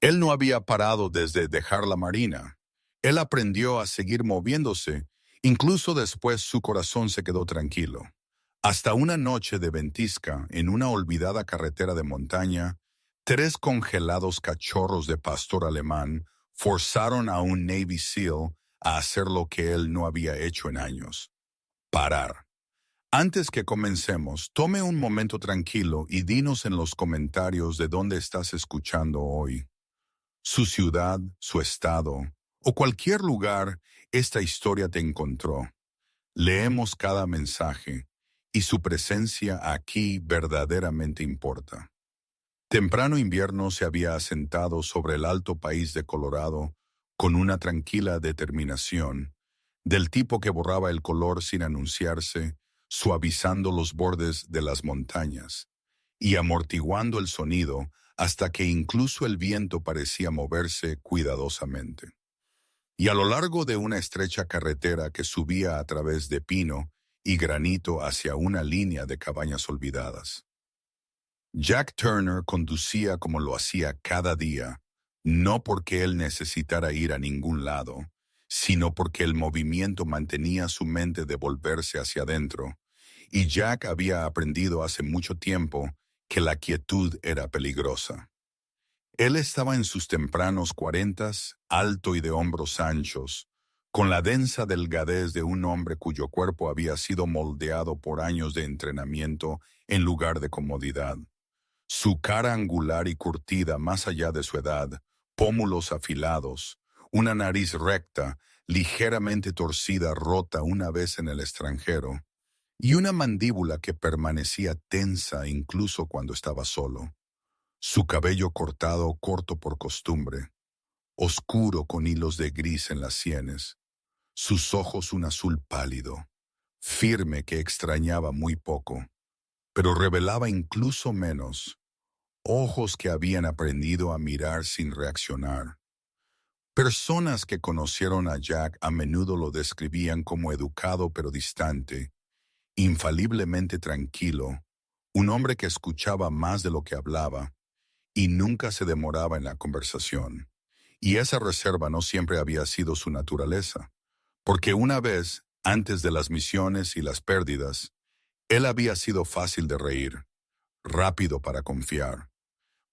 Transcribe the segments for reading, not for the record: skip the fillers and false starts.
Él no había parado desde dejar la marina. Él aprendió a seguir moviéndose, incluso después su corazón se quedó tranquilo. Hasta una noche de ventisca, en una olvidada carretera de montaña, tres congelados cachorros de pastor alemán forzaron a un Navy SEAL a hacer lo que él no había hecho en años: parar. Antes que comencemos, tome un momento tranquilo y dinos en los comentarios de dónde estás escuchando hoy. Su ciudad, su estado o cualquier lugar esta historia te encontró. Leemos cada mensaje y su presencia aquí verdaderamente importa. Temprano invierno se había asentado sobre el alto país de Colorado con una tranquila determinación, del tipo que borraba el color sin anunciarse, suavizando los bordes de las montañas y amortiguando el sonido hasta que incluso el viento parecía moverse cuidadosamente. Y a lo largo de una estrecha carretera que subía a través de pino y granito hacia una línea de cabañas olvidadas, Jack Turner conducía como lo hacía cada día, no porque él necesitara ir a ningún lado, sino porque el movimiento mantenía su mente de volverse hacia adentro, y Jack había aprendido hace mucho tiempo que la quietud era peligrosa. Él estaba en sus tempranos cuarentas, alto y de hombros anchos, con la densa delgadez de un hombre cuyo cuerpo había sido moldeado por años de entrenamiento en lugar de comodidad. Su cara angular y curtida más allá de su edad, pómulos afilados, una nariz recta, ligeramente torcida rota una vez en el extranjero, y una mandíbula que permanecía tensa incluso cuando estaba solo. Su cabello cortado corto por costumbre, oscuro con hilos de gris en las sienes, sus ojos un azul pálido, firme que extrañaba muy poco, pero revelaba incluso menos, ojos que habían aprendido a mirar sin reaccionar. Personas que conocieron a Jack a menudo lo describían como educado pero distante, infaliblemente tranquilo, un hombre que escuchaba más de lo que hablaba y nunca se demoraba en la conversación. Y esa reserva no siempre había sido su naturaleza, porque una vez, antes de las misiones y las pérdidas, él había sido fácil de reír, rápido para confiar.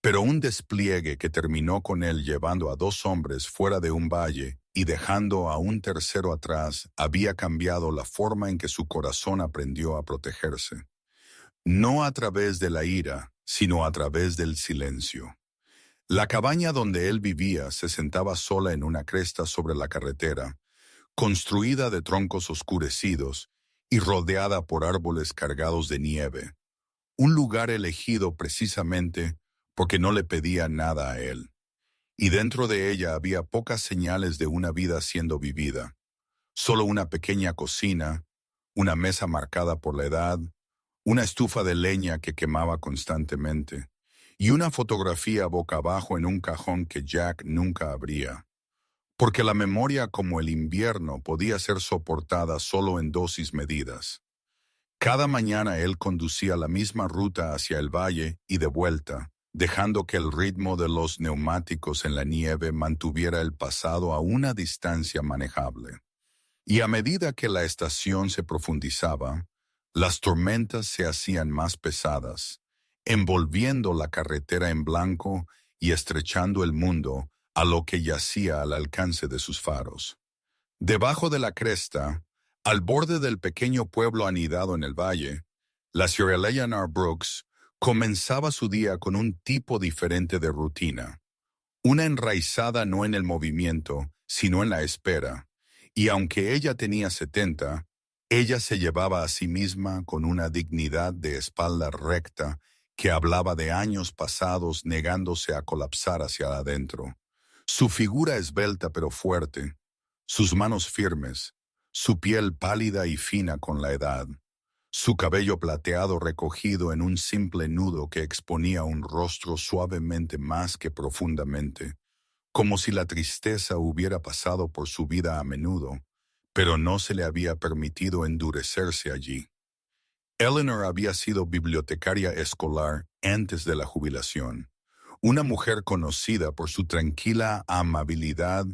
Pero un despliegue que terminó con él llevando a dos hombres fuera de un valle y dejando a un tercero atrás había cambiado la forma en que su corazón aprendió a protegerse. No a través de la ira, sino a través del silencio. La cabaña donde él vivía se sentaba sola en una cresta sobre la carretera, construida de troncos oscurecidos y rodeada por árboles cargados de nieve, un lugar elegido precisamente porque no le pedía nada a él. Y dentro de ella había pocas señales de una vida siendo vivida, solo una pequeña cocina, una mesa marcada por la edad, una estufa de leña que quemaba constantemente, y una fotografía boca abajo en un cajón que Jack nunca abría, porque la memoria como el invierno podía ser soportada solo en dosis medidas. Cada mañana él conducía la misma ruta hacia el valle y de vuelta, dejando que el ritmo de los neumáticos en la nieve mantuviera el pasado a una distancia manejable. Y a medida que la estación se profundizaba, las tormentas se hacían más pesadas, envolviendo la carretera en blanco y estrechando el mundo a lo que yacía al alcance de sus faros. Debajo de la cresta, al borde del pequeño pueblo anidado en el valle, la Sierra Eleanor Brooks comenzaba su día con un tipo diferente de rutina, una enraizada no en el movimiento, sino en la espera, y aunque ella tenía 70, ella se llevaba a sí misma con una dignidad de espalda recta que hablaba de años pasados negándose a colapsar hacia adentro. Su figura esbelta pero fuerte, sus manos firmes, su piel pálida y fina con la edad, su cabello plateado recogido en un simple nudo que exponía un rostro suavemente más que profundamente, como si la tristeza hubiera pasado por su vida a menudo, pero no se le había permitido endurecerse allí. Eleanor había sido bibliotecaria escolar antes de la jubilación, una mujer conocida por su tranquila amabilidad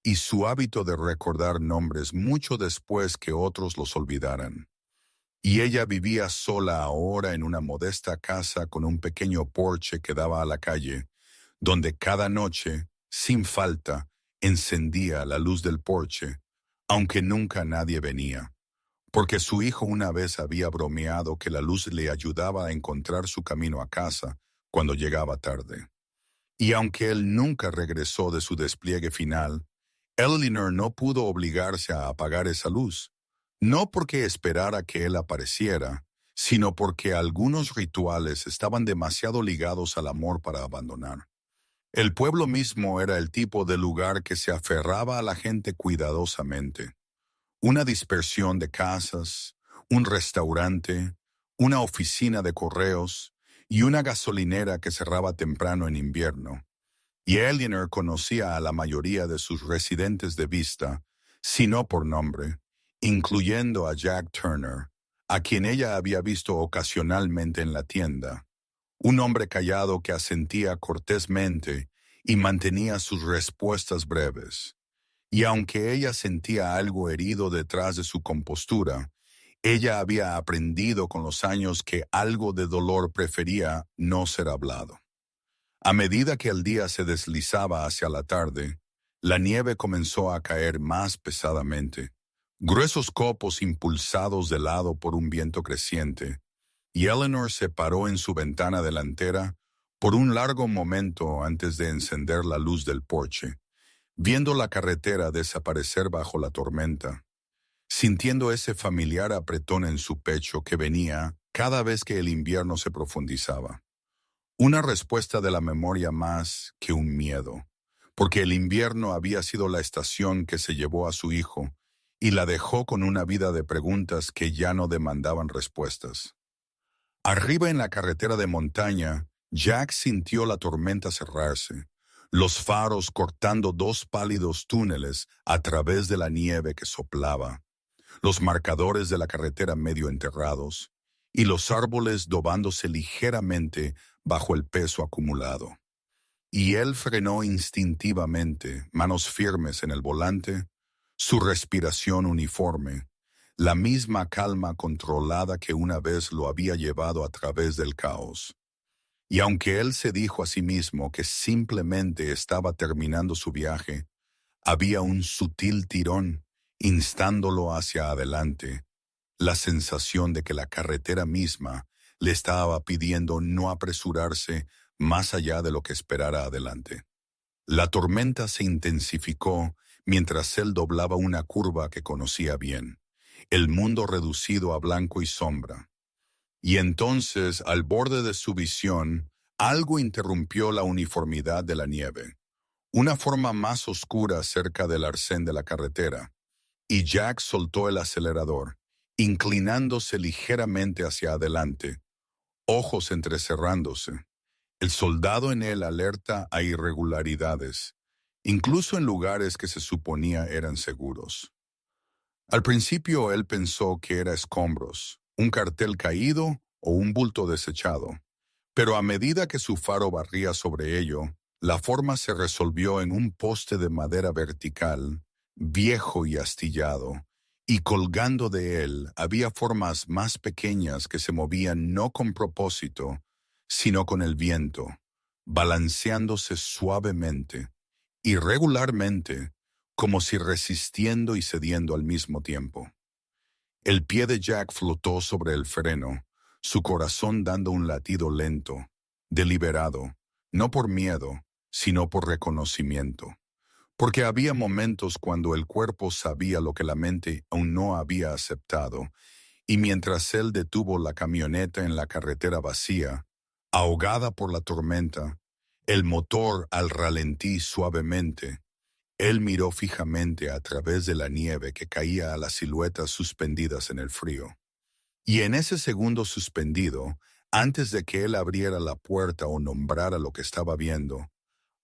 y su hábito de recordar nombres mucho después que otros los olvidaran. Y ella vivía sola ahora en una modesta casa con un pequeño porche que daba a la calle, donde cada noche, sin falta, encendía la luz del porche, aunque nunca nadie venía, porque su hijo una vez había bromeado que la luz le ayudaba a encontrar su camino a casa cuando llegaba tarde. Y aunque él nunca regresó de su despliegue final, Eleanor no pudo obligarse a apagar esa luz, no porque esperara que él apareciera, sino porque algunos rituales estaban demasiado ligados al amor para abandonar. El pueblo mismo era el tipo de lugar que se aferraba a la gente cuidadosamente. Una dispersión de casas, un restaurante, una oficina de correos y una gasolinera que cerraba temprano en invierno. Y Eleanor conocía a la mayoría de sus residentes de vista, si no por nombre, incluyendo a Jack Turner, a quien ella había visto ocasionalmente en la tienda, un hombre callado que asentía cortésmente y mantenía sus respuestas breves. Y aunque ella sentía algo herido detrás de su compostura, ella había aprendido con los años que algo de dolor prefería no ser hablado. A medida que el día se deslizaba hacia la tarde, la nieve comenzó a caer más pesadamente, gruesos copos impulsados de lado por un viento creciente, y Eleanor se paró en su ventana delantera por un largo momento antes de encender la luz del porche, viendo la carretera desaparecer bajo la tormenta, sintiendo ese familiar apretón en su pecho que venía cada vez que el invierno se profundizaba. Una respuesta de la memoria más que un miedo, porque el invierno había sido la estación que se llevó a su hijo y la dejó con una vida de preguntas que ya no demandaban respuestas. Arriba en la carretera de montaña, Jack sintió la tormenta cerrarse, los faros cortando dos pálidos túneles a través de la nieve que soplaba, los marcadores de la carretera medio enterrados, y los árboles dobándose ligeramente bajo el peso acumulado. Y él frenó instintivamente, manos firmes en el volante, su respiración uniforme, la misma calma controlada que una vez lo había llevado a través del caos. Y aunque él se dijo a sí mismo que simplemente estaba terminando su viaje, había un sutil tirón, instándolo hacia adelante, la sensación de que la carretera misma le estaba pidiendo no apresurarse más allá de lo que esperara adelante. La tormenta se intensificó mientras él doblaba una curva que conocía bien, el mundo reducido a blanco y sombra. Y entonces, al borde de su visión, algo interrumpió la uniformidad de la nieve, una forma más oscura cerca del arcén de la carretera, y Jack soltó el acelerador, inclinándose ligeramente hacia adelante, ojos entrecerrándose. El soldado en él alerta a irregularidades, incluso en lugares que se suponía eran seguros. Al principio él pensó que era escombros, un cartel caído o un bulto desechado, pero a medida que su faro barría sobre ello, la forma se resolvió en un poste de madera vertical, viejo y astillado, y colgando de él había formas más pequeñas que se movían no con propósito, sino con el viento, balanceándose suavemente, irregularmente, como si resistiendo y cediendo al mismo tiempo. El pie de Jack flotó sobre el freno, su corazón dando un latido lento, deliberado, no por miedo, sino por reconocimiento. Porque había momentos cuando el cuerpo sabía lo que la mente aún no había aceptado, y mientras él detuvo la camioneta en la carretera vacía, ahogada por la tormenta, el motor al ralentí suavemente, él miró fijamente a través de la nieve que caía a las siluetas suspendidas en el frío. Y en ese segundo suspendido, antes de que él abriera la puerta o nombrara lo que estaba viendo,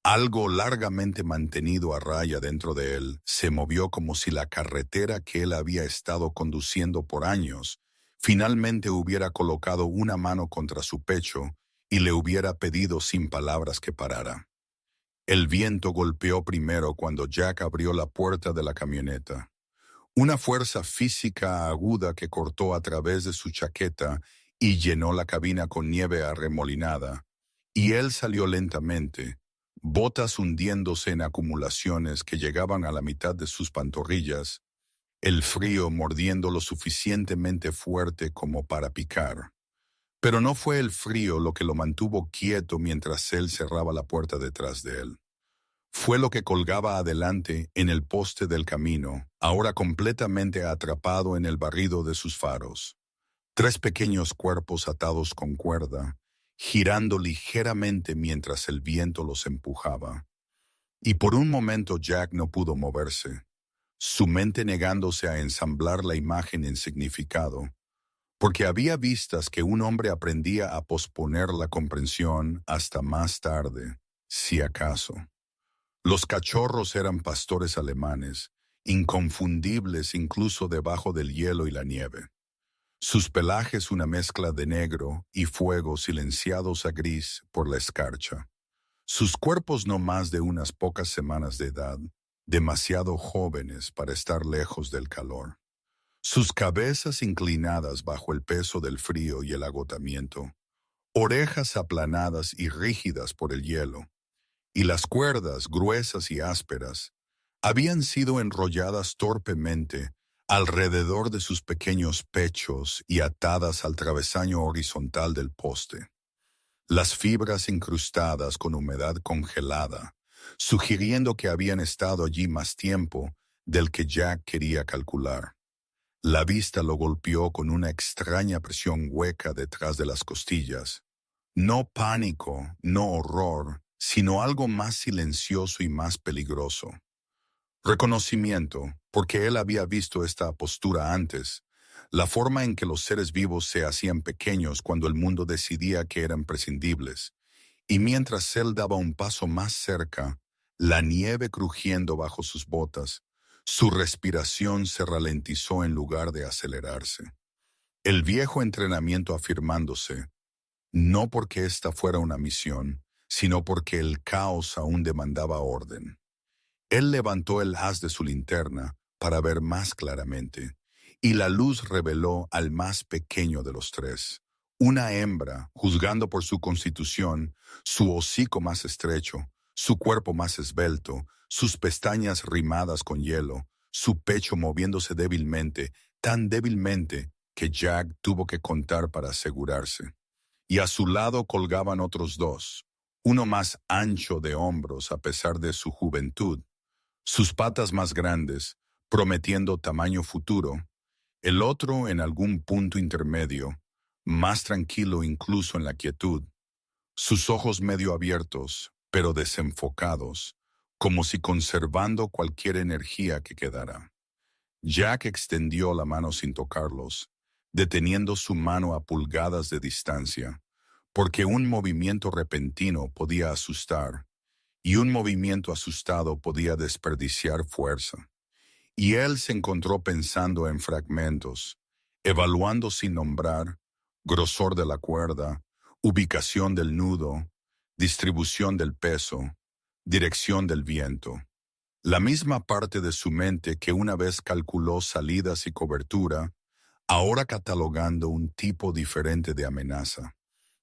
algo largamente mantenido a raya dentro de él se movió como si la carretera que él había estado conduciendo por años finalmente hubiera colocado una mano contra su pecho y le hubiera pedido sin palabras que parara. El viento golpeó primero cuando Jack abrió la puerta de la camioneta. Una fuerza física aguda que cortó a través de su chaqueta y llenó la cabina con nieve arremolinada, y él salió lentamente, botas hundiéndose en acumulaciones que llegaban a la mitad de sus pantorrillas, el frío mordiendo lo suficientemente fuerte como para picar. Pero no fue el frío lo que lo mantuvo quieto mientras él cerraba la puerta detrás de él. Fue lo que colgaba adelante en el poste del camino, ahora completamente atrapado en el barrido de sus faros. Tres pequeños cuerpos atados con cuerda, girando ligeramente mientras el viento los empujaba. Y por un momento Jack no pudo moverse, su mente negándose a ensamblar la imagen en significado, porque había vistas que un hombre aprendía a posponer la comprensión hasta más tarde, si acaso. Los cachorros eran pastores alemanes, inconfundibles incluso debajo del hielo y la nieve. Sus pelajes una mezcla de negro y fuego silenciados a gris por la escarcha. Sus cuerpos no más de unas pocas semanas de edad, demasiado jóvenes para estar lejos del calor. Sus cabezas inclinadas bajo el peso del frío y el agotamiento, orejas aplanadas y rígidas por el hielo, y las cuerdas, gruesas y ásperas, habían sido enrolladas torpemente alrededor de sus pequeños pechos y atadas al travesaño horizontal del poste. Las fibras incrustadas con humedad congelada, sugiriendo que habían estado allí más tiempo del que Jack quería calcular. La vista lo golpeó con una extraña presión hueca detrás de las costillas. No pánico, no horror, sino algo más silencioso y más peligroso. Reconocimiento, porque él había visto esta postura antes, la forma en que los seres vivos se hacían pequeños cuando el mundo decidía que eran prescindibles, y mientras él daba un paso más cerca, la nieve crujiendo bajo sus botas, su respiración se ralentizó en lugar de acelerarse. El viejo entrenamiento afirmándose, no porque esta fuera una misión, sino porque el caos aún demandaba orden. Él levantó el haz de su linterna para ver más claramente, y la luz reveló al más pequeño de los tres, una hembra, juzgando por su constitución, su hocico más estrecho, su cuerpo más esbelto, sus pestañas rimadas con hielo, su pecho moviéndose débilmente, tan débilmente que Jack tuvo que contar para asegurarse. Y a su lado colgaban otros dos, uno más ancho de hombros a pesar de su juventud, sus patas más grandes, prometiendo tamaño futuro, el otro en algún punto intermedio, más tranquilo incluso en la quietud, sus ojos medio abiertos, pero desenfocados, como si conservando cualquier energía que quedara. Jack extendió la mano sin tocarlos, deteniendo su mano a pulgadas de distancia, porque un movimiento repentino podía asustar, y un movimiento asustado podía desperdiciar fuerza. Y él se encontró pensando en fragmentos, evaluando sin nombrar, grosor de la cuerda, ubicación del nudo, distribución del peso, dirección del viento. La misma parte de su mente que una vez calculó salidas y cobertura, ahora catalogando un tipo diferente de amenaza.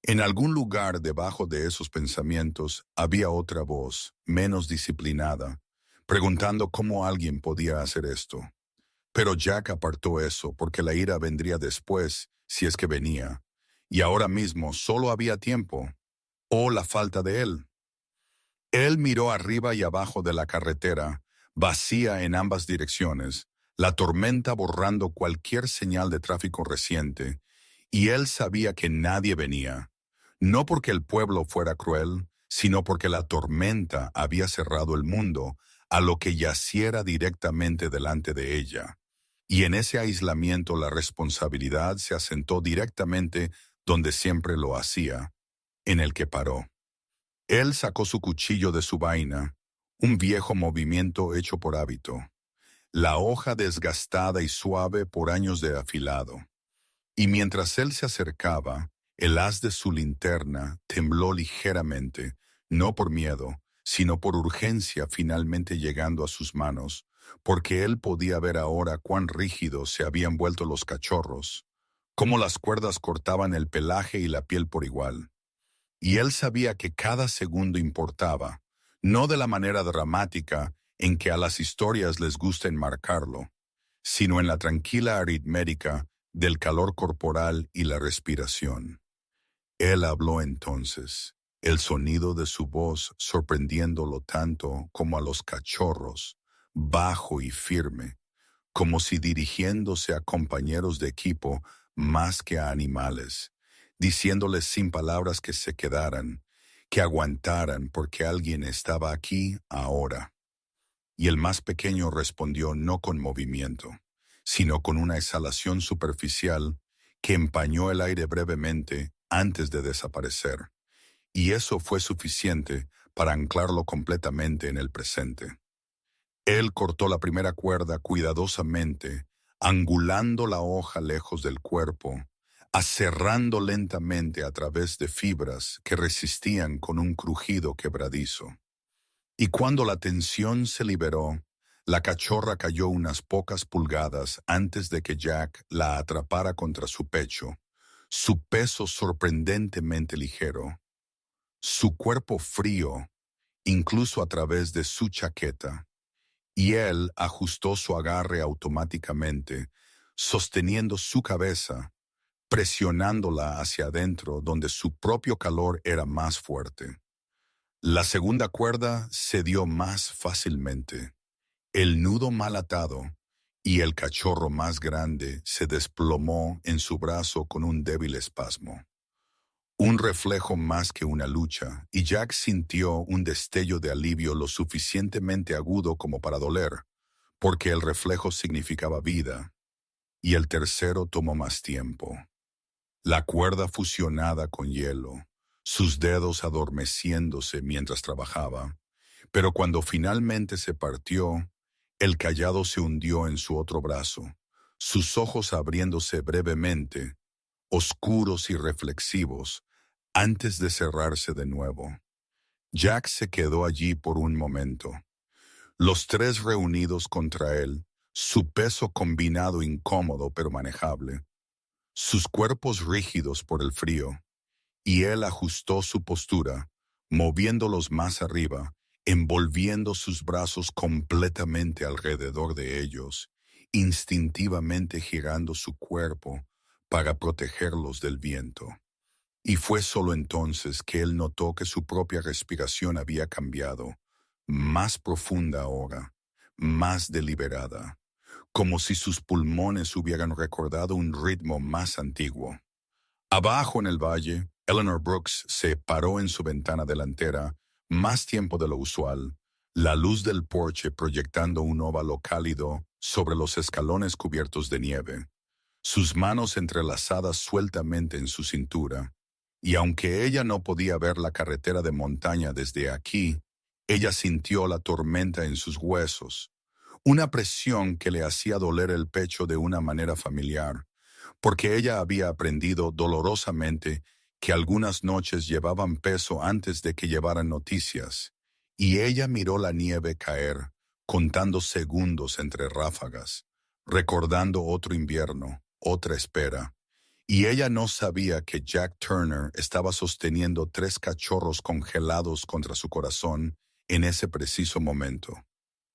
En algún lugar debajo de esos pensamientos había otra voz, menos disciplinada, preguntando cómo alguien podía hacer esto. Pero Jack apartó eso porque la ira vendría después, si es que venía, y ahora mismo solo había tiempo, o la falta de él. Él miró arriba y abajo de la carretera, vacía en ambas direcciones, la tormenta borrando cualquier señal de tráfico reciente, y él sabía que nadie venía, no porque el pueblo fuera cruel, sino porque la tormenta había cerrado el mundo a lo que yaciera directamente delante de ella. Y en ese aislamiento la responsabilidad se asentó directamente donde siempre lo hacía, en el que paró. Él sacó su cuchillo de su vaina, un viejo movimiento hecho por hábito, la hoja desgastada y suave por años de afilado. Y mientras él se acercaba, El haz de su linterna tembló ligeramente, no por miedo, sino por urgencia finalmente llegando a sus manos, porque él podía ver ahora cuán rígidos se habían vuelto los cachorros, cómo las cuerdas cortaban el pelaje y la piel por igual. Y él sabía que cada segundo importaba, no de la manera dramática en que a las historias les gusta enmarcarlo, sino en la tranquila aritmética del calor corporal y la respiración. Él habló entonces, el sonido de su voz sorprendiéndolo tanto como a los cachorros, bajo y firme, como si dirigiéndose a compañeros de equipo más que a animales, diciéndoles sin palabras que se quedaran, que aguantaran porque alguien estaba aquí ahora. Y el más pequeño respondió no con movimiento, sino con una exhalación superficial que empañó el aire brevemente antes de desaparecer. Y eso fue suficiente para anclarlo completamente en el presente. Él cortó la primera cuerda cuidadosamente, angulando la hoja lejos del cuerpo, aserrando lentamente a través de fibras que resistían con un crujido quebradizo. Y cuando la tensión se liberó, la cachorra cayó unas pocas pulgadas antes de que Jack la atrapara contra su pecho, su peso sorprendentemente ligero, su cuerpo frío, incluso a través de su chaqueta, y él ajustó su agarre automáticamente, sosteniendo su cabeza, presionándola hacia adentro donde su propio calor era más fuerte. La segunda cuerda cedió más fácilmente. El nudo mal atado y el cachorro más grande se desplomó en su brazo con un débil espasmo. Un reflejo más que una lucha, y Jack sintió un destello de alivio lo suficientemente agudo como para doler, porque el reflejo significaba vida, y el tercero tomó más tiempo. La cuerda fusionada con hielo, sus dedos adormeciéndose mientras trabajaba, pero cuando finalmente se partió, el cayado se hundió en su otro brazo, sus ojos abriéndose brevemente, oscuros y reflexivos, antes de cerrarse de nuevo. Jack se quedó allí por un momento, los tres reunidos contra él, su peso combinado incómodo pero manejable, sus cuerpos rígidos por el frío, y él ajustó su postura, moviéndolos más arriba, envolviendo sus brazos completamente alrededor de ellos, instintivamente girando su cuerpo para protegerlos del viento. Y fue solo entonces que él notó que su propia respiración había cambiado, más profunda ahora, más deliberada, como si sus pulmones hubieran recordado un ritmo más antiguo. Abajo en el valle, Eleanor Brooks se paró en su ventana delantera, más tiempo de lo usual, la luz del porche proyectando un óvalo cálido sobre los escalones cubiertos de nieve, sus manos entrelazadas sueltamente en su cintura, y aunque ella no podía ver la carretera de montaña desde aquí, ella sintió la tormenta en sus huesos, una presión que le hacía doler el pecho de una manera familiar, porque ella había aprendido dolorosamente que algunas noches llevaban peso antes de que llevaran noticias, y ella miró la nieve caer, contando segundos entre ráfagas, recordando otro invierno, otra espera, y ella no sabía que Jack Turner estaba sosteniendo tres cachorros congelados contra su corazón en ese preciso momento.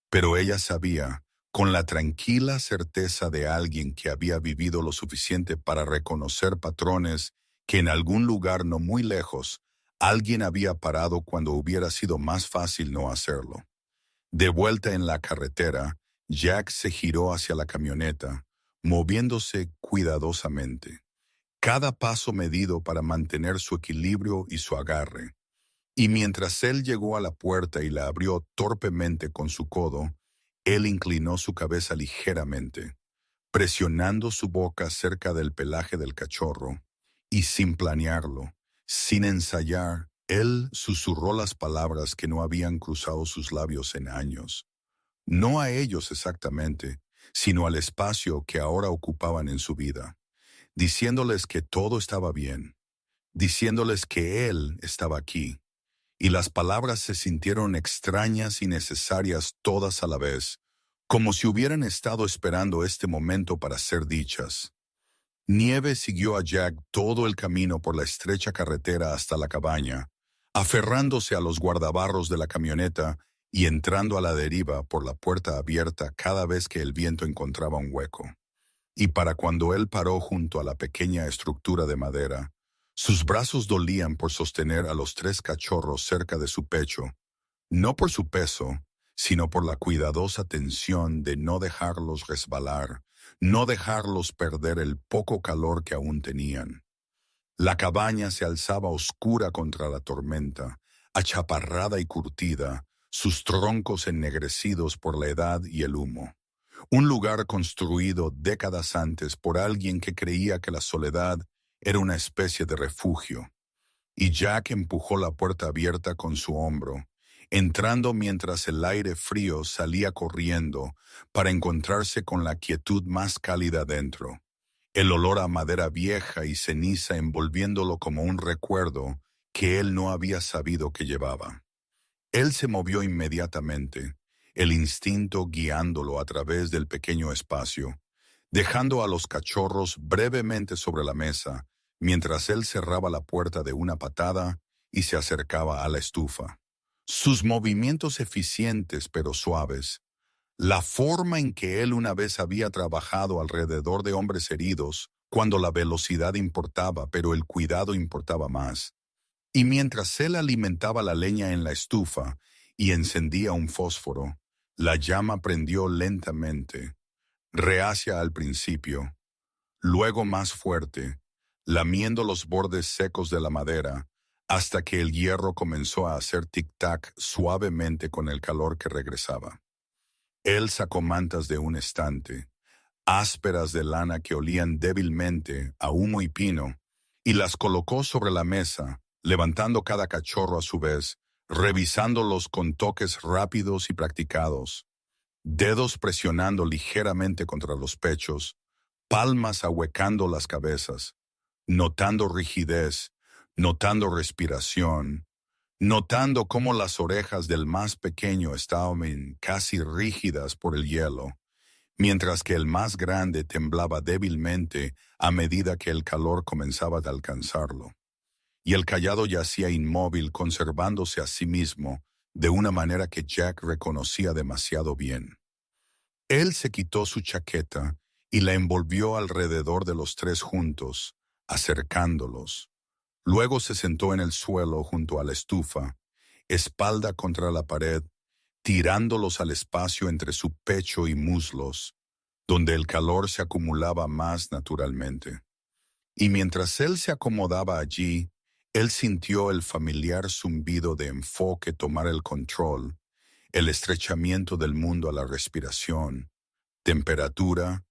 Pero ella sabía, con la tranquila certeza de alguien que había vivido lo suficiente para reconocer patrones que en algún lugar no muy lejos alguien había parado cuando hubiera sido más fácil no hacerlo. De vuelta en la carretera, Jack se giró hacia la camioneta, moviéndose cuidadosamente, cada paso medido para mantener su equilibrio y su agarre. Y mientras él llegó a la puerta y la abrió torpemente con su codo, él inclinó su cabeza ligeramente, presionando su boca cerca del pelaje del cachorro, y sin planearlo, sin ensayar, él susurró las palabras que no habían cruzado sus labios en años. No a ellos exactamente, sino al espacio que ahora ocupaban en su vida, diciéndoles que todo estaba bien, diciéndoles que él estaba aquí, y las palabras se sintieron extrañas y necesarias todas a la vez, como si hubieran estado esperando este momento para ser dichas. Nieve siguió a Jack todo el camino por la estrecha carretera hasta la cabaña, aferrándose a los guardabarros de la camioneta y entrando a la deriva por la puerta abierta cada vez que el viento encontraba un hueco. Y para cuando él paró junto a la pequeña estructura de madera, sus brazos dolían por sostener a los 3 cachorros cerca de su pecho, no por su peso, sino por la cuidadosa tensión de no dejarlos resbalar, no dejarlos perder el poco calor que aún tenían. La cabaña se alzaba oscura contra la tormenta, achaparrada y curtida, sus troncos ennegrecidos por la edad y el humo. Un lugar construido décadas antes por alguien que creía que la soledad era una especie de refugio. Y Jack empujó la puerta abierta con su hombro, entrando mientras el aire frío salía corriendo para encontrarse con la quietud más cálida dentro, el olor a madera vieja y ceniza envolviéndolo como un recuerdo que él no había sabido que llevaba. Él se movió inmediatamente, el instinto guiándolo a través del pequeño espacio, dejando a los cachorros brevemente sobre la mesa, mientras él cerraba la puerta de una patada y se acercaba a la estufa. Sus movimientos eficientes pero suaves, la forma en que él una vez había trabajado alrededor de hombres heridos, cuando la velocidad importaba pero el cuidado importaba más. Y mientras él alimentaba la leña en la estufa y encendía un fósforo, la llama prendió lentamente, reacia al principio, luego más fuerte, lamiendo los bordes secos de la madera, hasta que el hierro comenzó a hacer tic-tac suavemente con el calor que regresaba. Él sacó mantas de un estante, ásperas de lana que olían débilmente a humo y pino, y las colocó sobre la mesa, levantando cada cachorro a su vez, revisándolos con toques rápidos y practicados, dedos presionando ligeramente contra los pechos, palmas ahuecando las cabezas, notando rigidez, notando respiración, notando cómo las orejas del más pequeño estaban casi rígidas por el hielo, mientras que el más grande temblaba débilmente a medida que el calor comenzaba a alcanzarlo. Y el callado yacía inmóvil, conservándose a sí mismo de una manera que Jack reconocía demasiado bien. Él se quitó su chaqueta y la envolvió alrededor de los 3 juntos, acercándolos. Luego se sentó en el suelo junto a la estufa, espalda contra la pared, tirándolos al espacio entre su pecho y muslos, donde el calor se acumulaba más naturalmente. Y mientras él se acomodaba allí, él sintió el familiar zumbido de enfoque tomar el control, el estrechamiento del mundo a la respiración, temperatura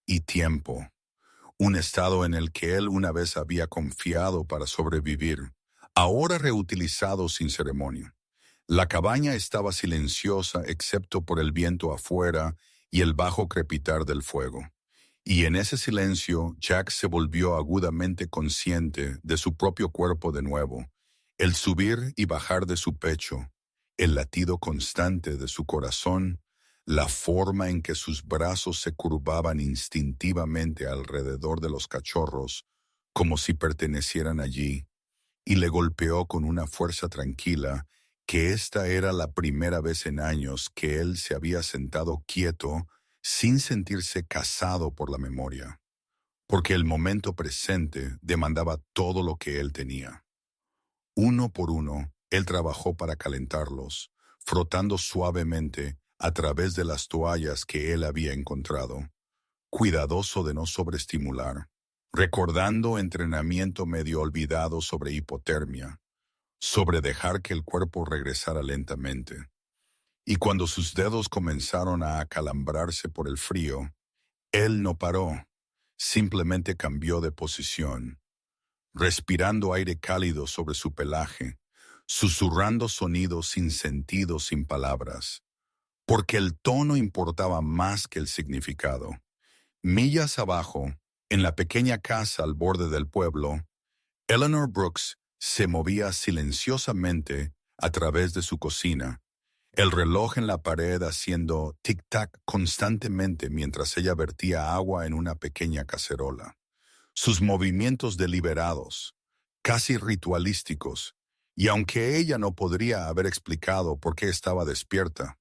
y tiempo, un estado en el que él una vez había confiado para sobrevivir, ahora reutilizado sin ceremonia. La cabaña estaba silenciosa excepto por el viento afuera y el bajo crepitar del fuego. Y en ese silencio, Jack se volvió agudamente consciente de su propio cuerpo de nuevo, el subir y bajar de su pecho, el latido constante de su corazón, la forma en que sus brazos se curvaban instintivamente alrededor de los cachorros, como si pertenecieran allí, y le golpeó con una fuerza tranquila que esta era la primera vez en años que él se había sentado quieto sin sentirse cazado por la memoria, porque el momento presente demandaba todo lo que él tenía. Uno por uno, él trabajó para calentarlos, frotando suavemente a través de las toallas que él había encontrado, cuidadoso de no sobreestimular, recordando entrenamiento medio olvidado sobre hipotermia, sobre dejar que el cuerpo regresara lentamente. Y cuando sus dedos comenzaron a acalambrarse por el frío, él no paró, simplemente cambió de posición, respirando aire cálido sobre su pelaje, susurrando sonidos sin sentido, sin palabras, porque el tono importaba más que el significado. Millas abajo, en la pequeña casa al borde del pueblo, Eleanor Brooks se movía silenciosamente a través de su cocina, el reloj en la pared haciendo tic-tac constantemente mientras ella vertía agua en una pequeña cacerola. Sus movimientos deliberados, casi ritualísticos, y aunque ella no podría haber explicado por qué estaba despierta,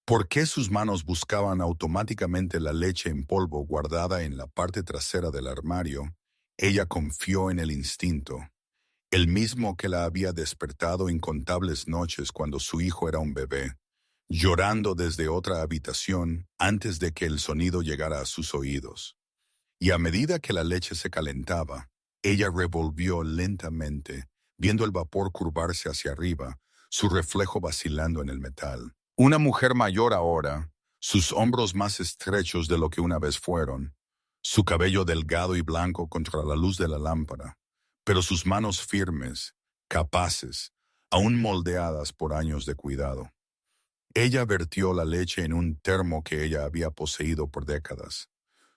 por qué sus manos buscaban automáticamente la leche en polvo guardada en la parte trasera del armario, ella confió en el instinto, el mismo que la había despertado incontables noches cuando su hijo era un bebé, llorando desde otra habitación antes de que el sonido llegara a sus oídos. Y a medida que la leche se calentaba, ella revolvió lentamente, viendo el vapor curvarse hacia arriba, su reflejo vacilando en el metal. Una mujer mayor ahora, sus hombros más estrechos de lo que una vez fueron, su cabello delgado y blanco contra la luz de la lámpara, pero sus manos firmes, capaces, aún moldeadas por años de cuidado. Ella vertió la leche en un termo que ella había poseído por décadas,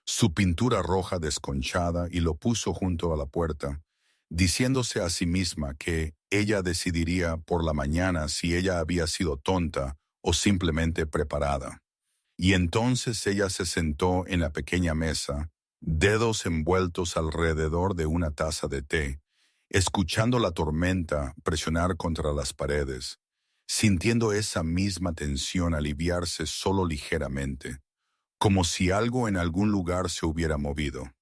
su pintura roja desconchada, y lo puso junto a la puerta, diciéndose a sí misma que ella decidiría por la mañana si ella había sido tonta o simplemente preparada. Y entonces ella se sentó en la pequeña mesa, dedos envueltos alrededor de una taza de té, escuchando la tormenta presionar contra las paredes, sintiendo esa misma tensión aliviarse solo ligeramente, como si algo en algún lugar se hubiera movido.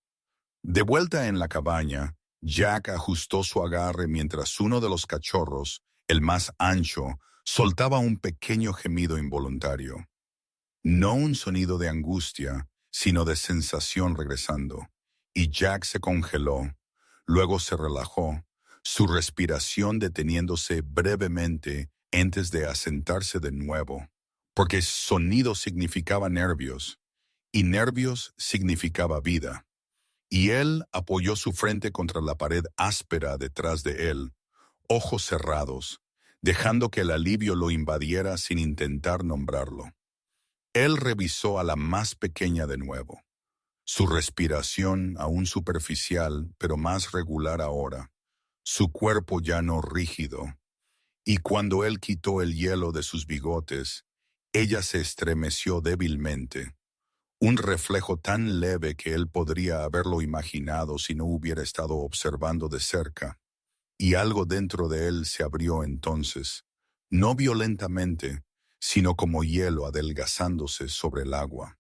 De vuelta en la cabaña, Jack ajustó su agarre mientras uno de los cachorros, el más ancho, soltaba un pequeño gemido involuntario. No un sonido de angustia, sino de sensación regresando. Y Jack se congeló, luego se relajó, su respiración deteniéndose brevemente antes de asentarse de nuevo, porque sonido significaba nervios, y nervios significaba vida. Y él apoyó su frente contra la pared áspera detrás de él, ojos cerrados, dejando que el alivio lo invadiera sin intentar nombrarlo. Él revisó a la más pequeña de nuevo, su respiración aún superficial, pero más regular ahora, su cuerpo ya no rígido, y cuando él quitó el hielo de sus bigotes, ella se estremeció débilmente, un reflejo tan leve que él podría haberlo imaginado si no hubiera estado observando de cerca, y algo dentro de él se abrió entonces, no violentamente, sino como hielo adelgazándose sobre el agua.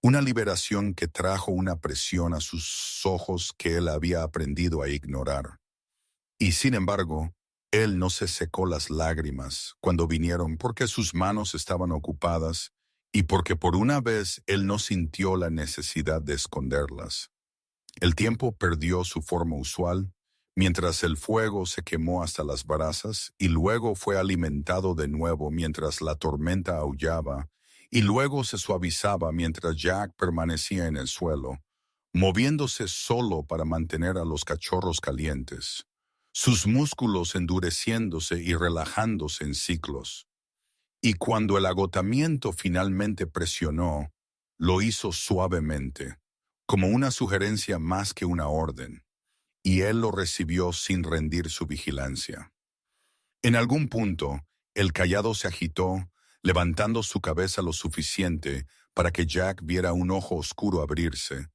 Una liberación que trajo una presión a sus ojos que él había aprendido a ignorar. Y sin embargo, él no se secó las lágrimas cuando vinieron porque sus manos estaban ocupadas y porque por una vez él no sintió la necesidad de esconderlas. El tiempo perdió su forma usual, mientras el fuego se quemó hasta las brasas y luego fue alimentado de nuevo mientras la tormenta aullaba y luego se suavizaba mientras Jack permanecía en el suelo, moviéndose solo para mantener a los cachorros calientes, sus músculos endureciéndose y relajándose en ciclos. Y cuando el agotamiento finalmente presionó, lo hizo suavemente, como una sugerencia más que una orden, y él lo recibió sin rendir su vigilancia. En algún punto, el cayado se agitó, levantando su cabeza lo suficiente para que Jack viera un ojo oscuro abrirse,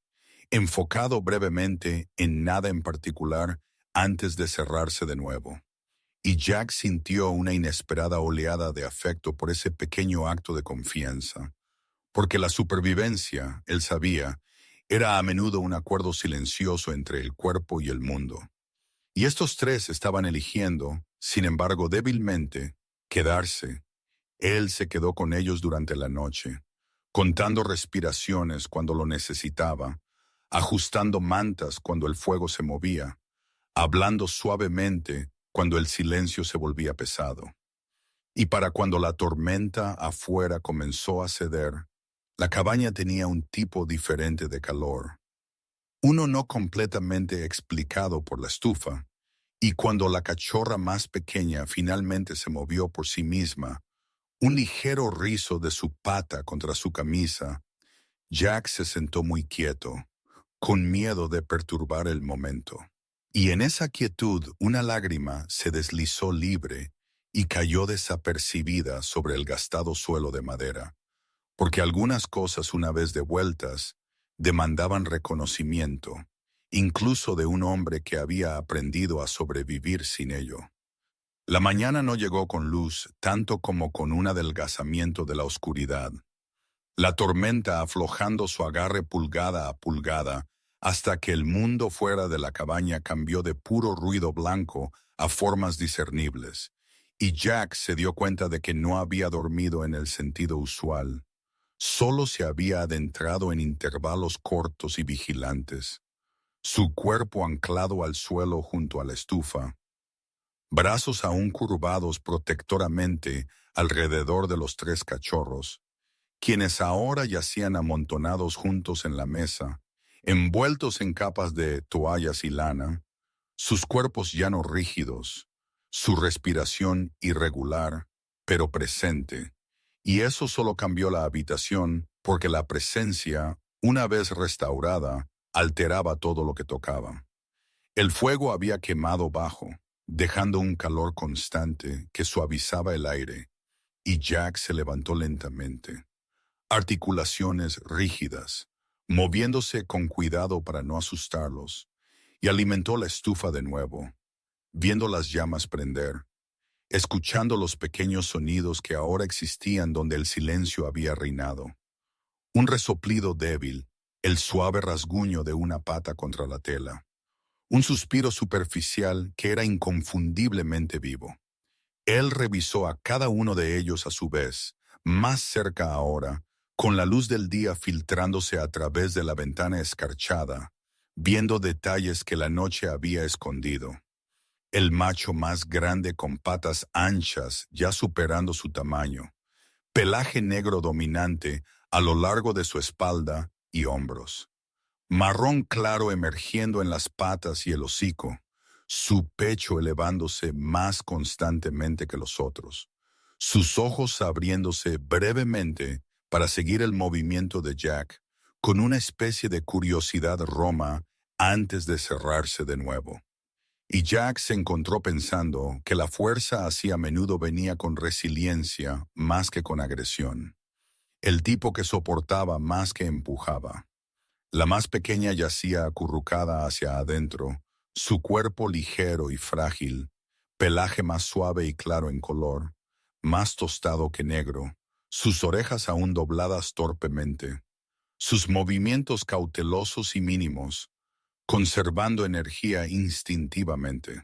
enfocado brevemente en nada en particular antes de cerrarse de nuevo. Y Jack sintió una inesperada oleada de afecto por ese pequeño acto de confianza, porque la supervivencia, él sabía, era a menudo un acuerdo silencioso entre el cuerpo y el mundo. Y estos tres estaban eligiendo, sin embargo débilmente, quedarse. Él se quedó con ellos durante la noche, contando respiraciones cuando lo necesitaba, ajustando mantas cuando el fuego se movía, hablando suavemente cuando el silencio se volvía pesado. Y para cuando la tormenta afuera comenzó a ceder, la cabaña tenía un tipo diferente de calor, uno no completamente explicado por la estufa, y cuando la cachorra más pequeña finalmente se movió por sí misma, un ligero rizo de su pata contra su camisa, Jack se sentó muy quieto, con miedo de perturbar el momento. Y en esa quietud una lágrima se deslizó libre y cayó desapercibida sobre el gastado suelo de madera, porque algunas cosas una vez devueltas demandaban reconocimiento, incluso de un hombre que había aprendido a sobrevivir sin ello. La mañana no llegó con luz tanto como con un adelgazamiento de la oscuridad. La tormenta aflojando su agarre pulgada a pulgada hasta que el mundo fuera de la cabaña cambió de puro ruido blanco a formas discernibles, y Jack se dio cuenta de que no había dormido en el sentido usual. Solo se había adentrado en intervalos cortos y vigilantes, su cuerpo anclado al suelo junto a la estufa, brazos aún curvados protectoramente alrededor de los tres cachorros, quienes ahora yacían amontonados juntos en la mesa, envueltos en capas de toallas y lana, sus cuerpos ya no rígidos, su respiración irregular, pero presente. Y eso solo cambió la habitación porque la presencia, una vez restaurada, alteraba todo lo que tocaba. El fuego había quemado bajo, dejando un calor constante que suavizaba el aire, y Jack se levantó lentamente, articulaciones rígidas, moviéndose con cuidado para no asustarlos, y alimentó la estufa de nuevo, viendo las llamas prender, escuchando los pequeños sonidos que ahora existían donde el silencio había reinado. Un resoplido débil, el suave rasguño de una pata contra la tela, un suspiro superficial que era inconfundiblemente vivo. Él revisó a cada uno de ellos a su vez, más cerca ahora, con la luz del día filtrándose a través de la ventana escarchada, viendo detalles que la noche había escondido. El macho más grande con patas anchas ya superando su tamaño, pelaje negro dominante a lo largo de su espalda y hombros, marrón claro emergiendo en las patas y el hocico, su pecho elevándose más constantemente que los otros, sus ojos abriéndose brevemente para seguir el movimiento de Jack, con una especie de curiosidad roma antes de cerrarse de nuevo. Y Jack se encontró pensando que la fuerza así a menudo venía con resiliencia más que con agresión, el tipo que soportaba más que empujaba. La más pequeña yacía acurrucada hacia adentro, su cuerpo ligero y frágil, pelaje más suave y claro en color, más tostado que negro, sus orejas aún dobladas torpemente, sus movimientos cautelosos y mínimos, conservando energía instintivamente.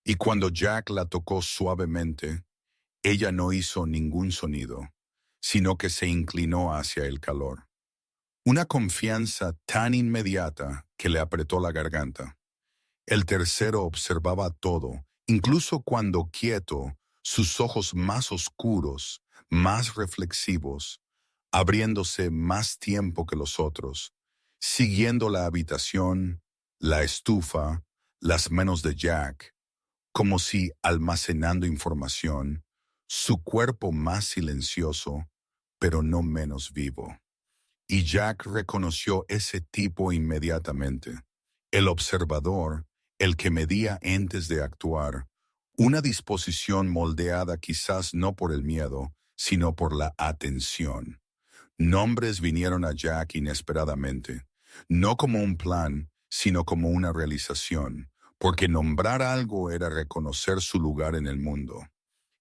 Y cuando Jack la tocó suavemente, ella no hizo ningún sonido, sino que se inclinó hacia el calor. Una confianza tan inmediata que le apretó la garganta. El tercero observaba todo, incluso cuando quieto, sus ojos más oscuros, más reflexivos, abriéndose más tiempo que los otros, siguiendo la habitación, la estufa, las manos de Jack, como si almacenando información, su cuerpo más silencioso, pero no menos vivo. Y Jack reconoció ese tipo inmediatamente. El observador, el que medía antes de actuar, una disposición moldeada quizás no por el miedo, sino por la atención. Nombres vinieron a Jack inesperadamente, no como un plan, sino como una realización, porque nombrar algo era reconocer su lugar en el mundo.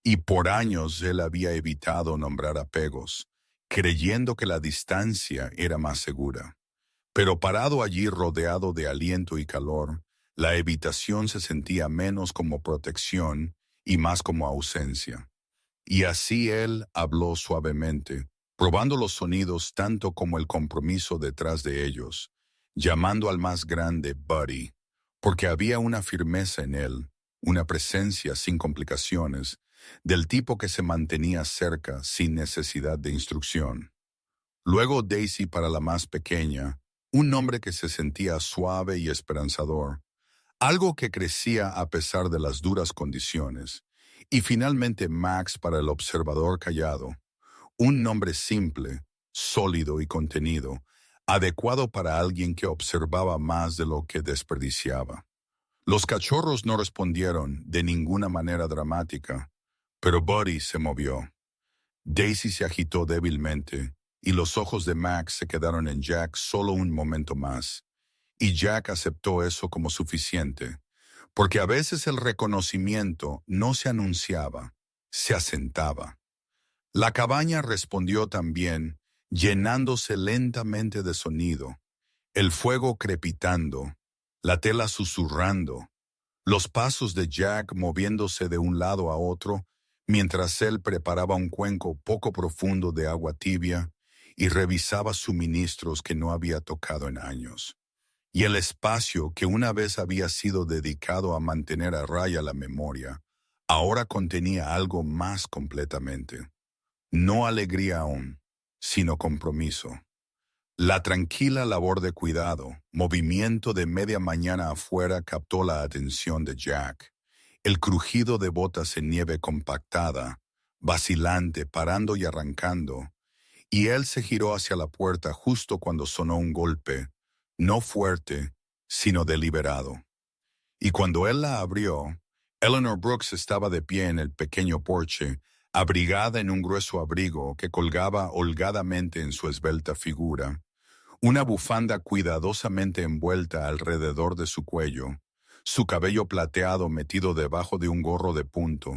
Y por años él había evitado nombrar apegos, creyendo que la distancia era más segura. Pero parado allí rodeado de aliento y calor, la evitación se sentía menos como protección y más como ausencia. Y así él habló suavemente, probando los sonidos tanto como el compromiso detrás de ellos, llamando al más grande Buddy, porque había una firmeza en él, una presencia sin complicaciones, del tipo que se mantenía cerca sin necesidad de instrucción. Luego Daisy para la más pequeña, un nombre que se sentía suave y esperanzador, algo que crecía a pesar de las duras condiciones. Y finalmente Max para el observador callado, un nombre simple, sólido y contenido, adecuado para alguien que observaba más de lo que desperdiciaba. Los cachorros no respondieron de ninguna manera dramática, pero Buddy se movió. Daisy se agitó débilmente, y los ojos de Max se quedaron en Jack solo un momento más. Y Jack aceptó eso como suficiente, porque a veces el reconocimiento no se anunciaba, se asentaba. La cabaña respondió también, llenándose lentamente de sonido, el fuego crepitando, la tela susurrando, los pasos de Jack moviéndose de un lado a otro, mientras él preparaba un cuenco poco profundo de agua tibia y revisaba suministros que no había tocado en años. Y el espacio que una vez había sido dedicado a mantener a raya la memoria, ahora contenía algo más completamente. No alegría aún, sino compromiso. La tranquila labor de cuidado, movimiento de media mañana afuera captó la atención de Jack. El crujido de botas en nieve compactada, vacilante, parando y arrancando, y él se giró hacia la puerta justo cuando sonó un golpe, no fuerte, sino deliberado. Y cuando él la abrió, Eleanor Brooks estaba de pie en el pequeño porche, abrigada en un grueso abrigo que colgaba holgadamente en su esbelta figura, una bufanda cuidadosamente envuelta alrededor de su cuello, su cabello plateado metido debajo de un gorro de punto,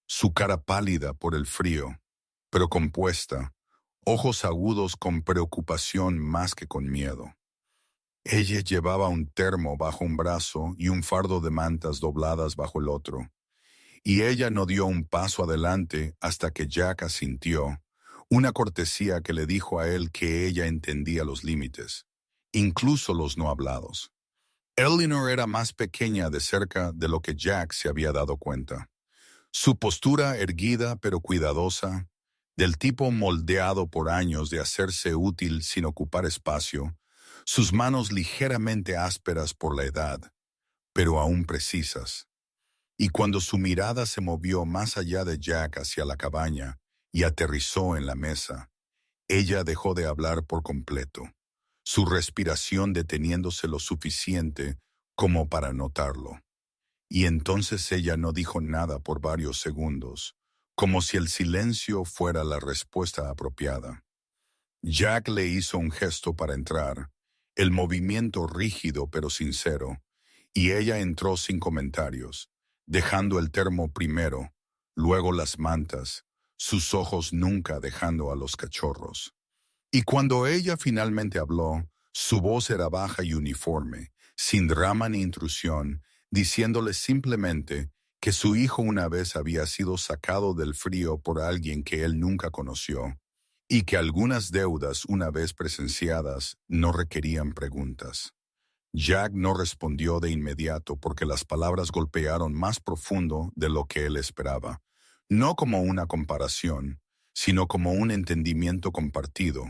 su cara pálida por el frío, pero compuesta, ojos agudos con preocupación más que con miedo. Ella llevaba un termo bajo un brazo y un fardo de mantas dobladas bajo el otro, y ella no dio un paso adelante hasta que Jack asintió, una cortesía que le dijo a él que ella entendía los límites, incluso los no hablados. Eleanor era más pequeña de cerca de lo que Jack se había dado cuenta. Su postura erguida pero cuidadosa, del tipo moldeado por años de hacerse útil sin ocupar espacio, sus manos ligeramente ásperas por la edad, pero aún precisas. Y cuando su mirada se movió más allá de Jack hacia la cabaña y aterrizó en la mesa, ella dejó de hablar por completo, su respiración deteniéndose lo suficiente como para notarlo. Y entonces ella no dijo nada por varios segundos, como si el silencio fuera la respuesta apropiada. Jack le hizo un gesto para entrar, el movimiento rígido pero sincero, y ella entró sin comentarios, dejando el termo primero, luego las mantas, sus ojos nunca dejando a los cachorros. Y cuando ella finalmente habló, su voz era baja y uniforme, sin drama ni intrusión, diciéndole simplemente que su hijo una vez había sido sacado del frío por alguien que él nunca conoció, y que algunas deudas una vez presenciadas no requerían preguntas. Jack no respondió de inmediato porque las palabras golpearon más profundo de lo que él esperaba, no como una comparación, sino como un entendimiento compartido,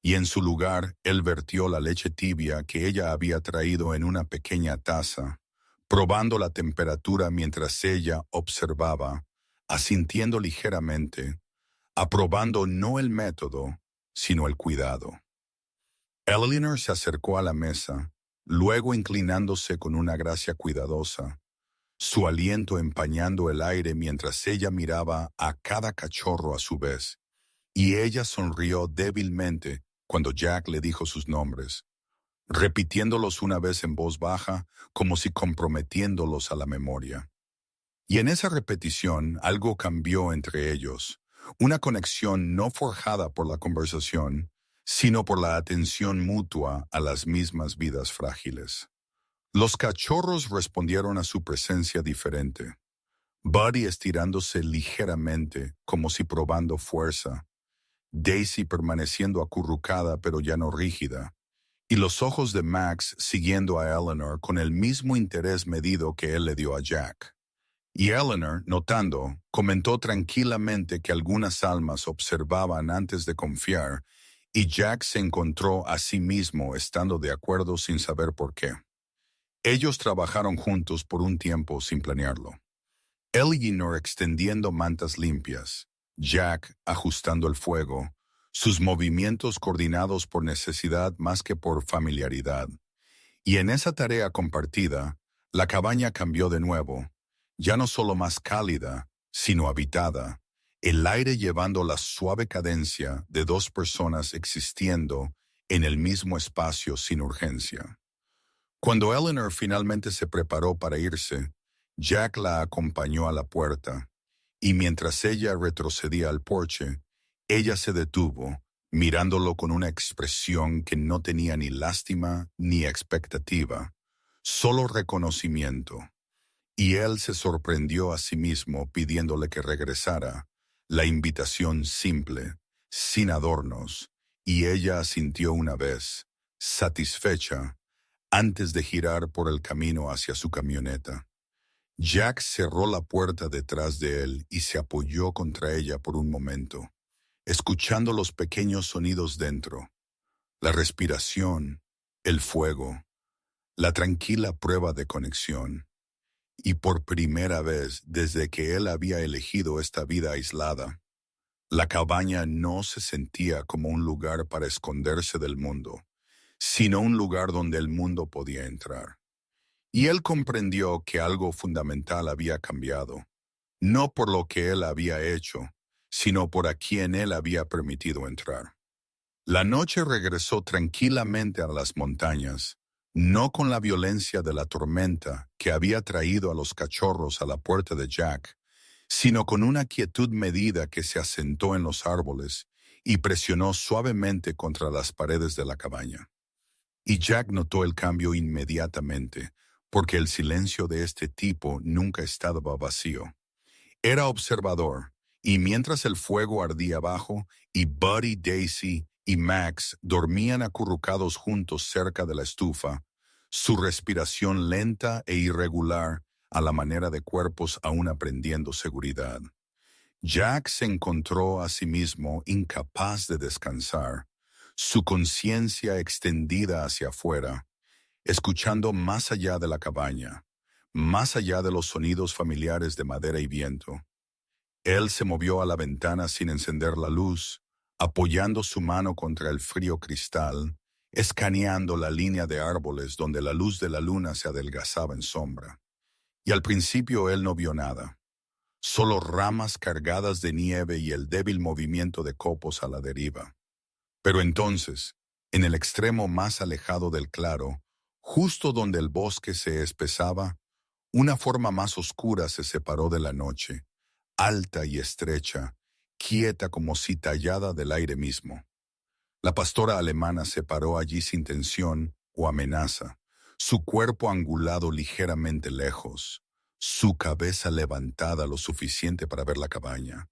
y en su lugar él vertió la leche tibia que ella había traído en una pequeña taza, probando la temperatura mientras ella observaba, asintiendo ligeramente, aprobando no el método, sino el cuidado. Eleanor se acercó a la mesa, luego inclinándose con una gracia cuidadosa, su aliento empañando el aire mientras ella miraba a cada cachorro a su vez, y ella sonrió débilmente cuando Jack le dijo sus nombres, repitiéndolos una vez en voz baja como si comprometiéndolos a la memoria. Y en esa repetición algo cambió entre ellos, una conexión no forjada por la conversación, sino por la atención mutua a las mismas vidas frágiles. Los cachorros respondieron a su presencia diferente. Buddy estirándose ligeramente, como si probando fuerza. Daisy permaneciendo acurrucada pero ya no rígida. Y los ojos de Max siguiendo a Eleanor con el mismo interés medido que él le dio a Jack. Y Eleanor, notando, comentó tranquilamente que algunas almas observaban antes de confiar, y Jack se encontró a sí mismo estando de acuerdo sin saber por qué. Ellos trabajaron juntos por un tiempo sin planearlo. Eleanor extendiendo mantas limpias, Jack ajustando el fuego, sus movimientos coordinados por necesidad más que por familiaridad. Y en esa tarea compartida, La cabaña cambió de nuevo, ya no solo más cálida, sino habitada, el aire llevando la suave cadencia de dos personas existiendo en el mismo espacio sin urgencia. Cuando Eleanor finalmente se preparó para irse, Jack la acompañó a la puerta, y mientras ella retrocedía al porche, ella se detuvo, mirándolo con una expresión que no tenía ni lástima ni expectativa, solo reconocimiento. Y él se sorprendió a sí mismo pidiéndole que regresara, la invitación simple, sin adornos, y ella asintió una vez, satisfecha, antes de girar por el camino hacia su camioneta. Jack cerró la puerta detrás de él y se apoyó contra ella por un momento, escuchando los pequeños sonidos dentro, la respiración, el fuego, la tranquila prueba de conexión. Y por primera vez desde que él había elegido esta vida aislada, la cabaña no se sentía como un lugar para esconderse del mundo, sino un lugar donde el mundo podía entrar. Y él comprendió que algo fundamental había cambiado, no por lo que él había hecho, sino por a quien él había permitido entrar. La noche regresó tranquilamente a las montañas, no con la violencia de la tormenta que había traído a los cachorros a la puerta de Jack, sino con una quietud medida que se asentó en los árboles y presionó suavemente contra las paredes de la cabaña. Y Jack notó el cambio inmediatamente, porque el silencio de este tipo nunca estaba vacío. Era observador, y mientras el fuego ardía abajo y Buddy, Daisy y Max dormían acurrucados juntos cerca de la estufa, su respiración lenta e irregular a la manera de cuerpos aún aprendiendo seguridad. Jack se encontró a sí mismo incapaz de descansar, su conciencia extendida hacia afuera, escuchando más allá de la cabaña, más allá de los sonidos familiares de madera y viento. Él se movió a la ventana sin encender la luz, apoyando su mano contra el frío cristal, escaneando la línea de árboles donde la luz de la luna se adelgazaba en sombra. Y al principio él no vio nada, solo ramas cargadas de nieve y el débil movimiento de copos a la deriva. Pero entonces, en el extremo más alejado del claro, justo donde el bosque se espesaba, una forma más oscura se separó de la noche, alta y estrecha, quieta como si tallada del aire mismo. La pastora alemana se paró allí sin tensión o amenaza, su cuerpo angulado ligeramente lejos, su cabeza levantada lo suficiente para ver la cabaña,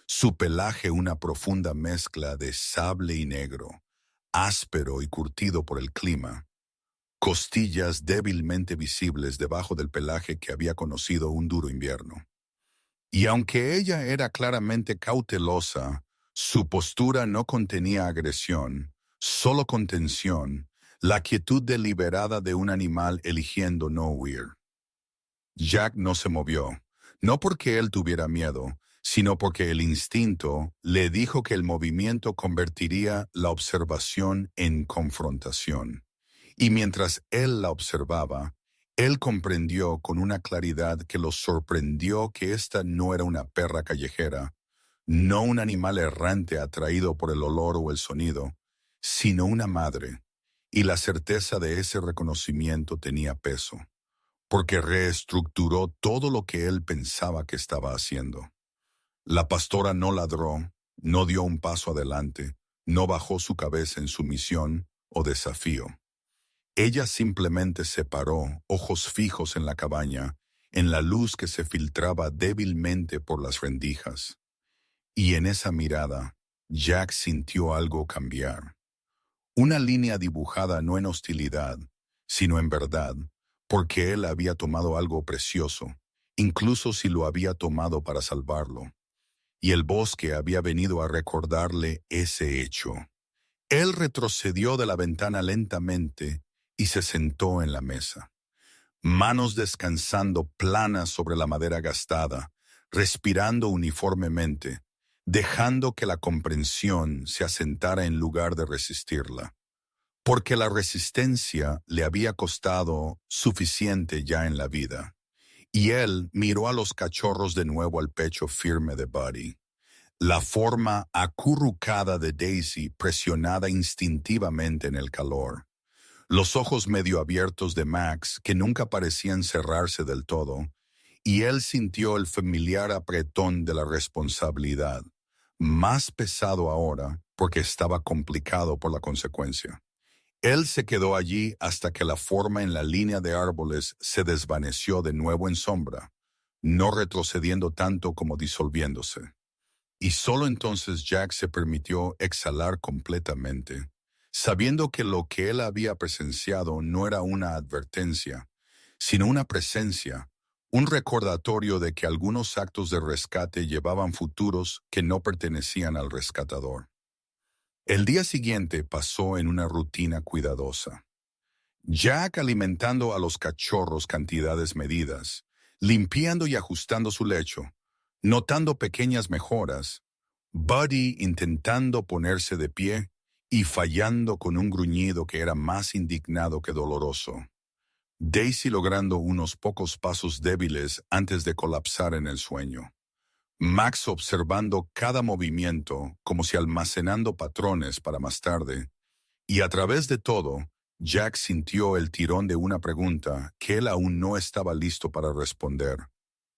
su pelaje una profunda mezcla de sable y negro, áspero y curtido por el clima, costillas débilmente visibles debajo del pelaje que había conocido un duro invierno. Y aunque ella era claramente cautelosa, su postura no contenía agresión, solo contención, la quietud deliberada de un animal eligiendo no huir. Jack no se movió, no porque él tuviera miedo, sino porque el instinto le dijo que el movimiento convertiría la observación en confrontación. Y mientras él la observaba, él comprendió con una claridad que lo sorprendió que esta no era una perra callejera, no un animal errante atraído por el olor o el sonido, sino una madre, y la certeza de ese reconocimiento tenía peso, porque reestructuró todo lo que él pensaba que estaba haciendo. La pastora no ladró, no dio un paso adelante, no bajó su cabeza en sumisión o desafío. Ella simplemente se paró, ojos fijos en la cabaña, en la luz que se filtraba débilmente por las rendijas. Y en esa mirada, Jack sintió algo cambiar. Una línea dibujada no en hostilidad, sino en verdad, porque él había tomado algo precioso, incluso si lo había tomado para salvarlo. Y el bosque había venido a recordarle ese hecho. Él retrocedió de la ventana lentamente y se sentó en la mesa, manos descansando planas sobre la madera gastada, respirando uniformemente, dejando que la comprensión se asentara en lugar de resistirla. porque la resistencia le había costado suficiente ya en la vida. Y él miró a los cachorros de nuevo al pecho firme de Buddy. La forma acurrucada de Daisy presionada instintivamente en el calor. Los ojos medio abiertos de Max, que nunca parecían cerrarse del todo, y él sintió el familiar apretón de la responsabilidad, más pesado ahora porque estaba complicado por la consecuencia. Él se quedó allí hasta que la forma en la línea de árboles se desvaneció de nuevo en sombra, no retrocediendo tanto como disolviéndose. Y solo entonces Jack se permitió exhalar completamente, sabiendo que lo que él había presenciado no era una advertencia, sino una presencia, un recordatorio de que algunos actos de rescate llevaban futuros que no pertenecían al rescatador. El día siguiente pasó en una rutina cuidadosa. Jack alimentando a los cachorros cantidades medidas, limpiando y ajustando su lecho, notando pequeñas mejoras, Buddy intentando ponerse de pie y fallando con un gruñido que era más indignado que doloroso. Daisy logrando unos pocos pasos débiles antes de colapsar en el sueño. Max observando cada movimiento como si almacenando patrones para más tarde, y a través de todo, Jack sintió el tirón de una pregunta que él aún no estaba listo para responder.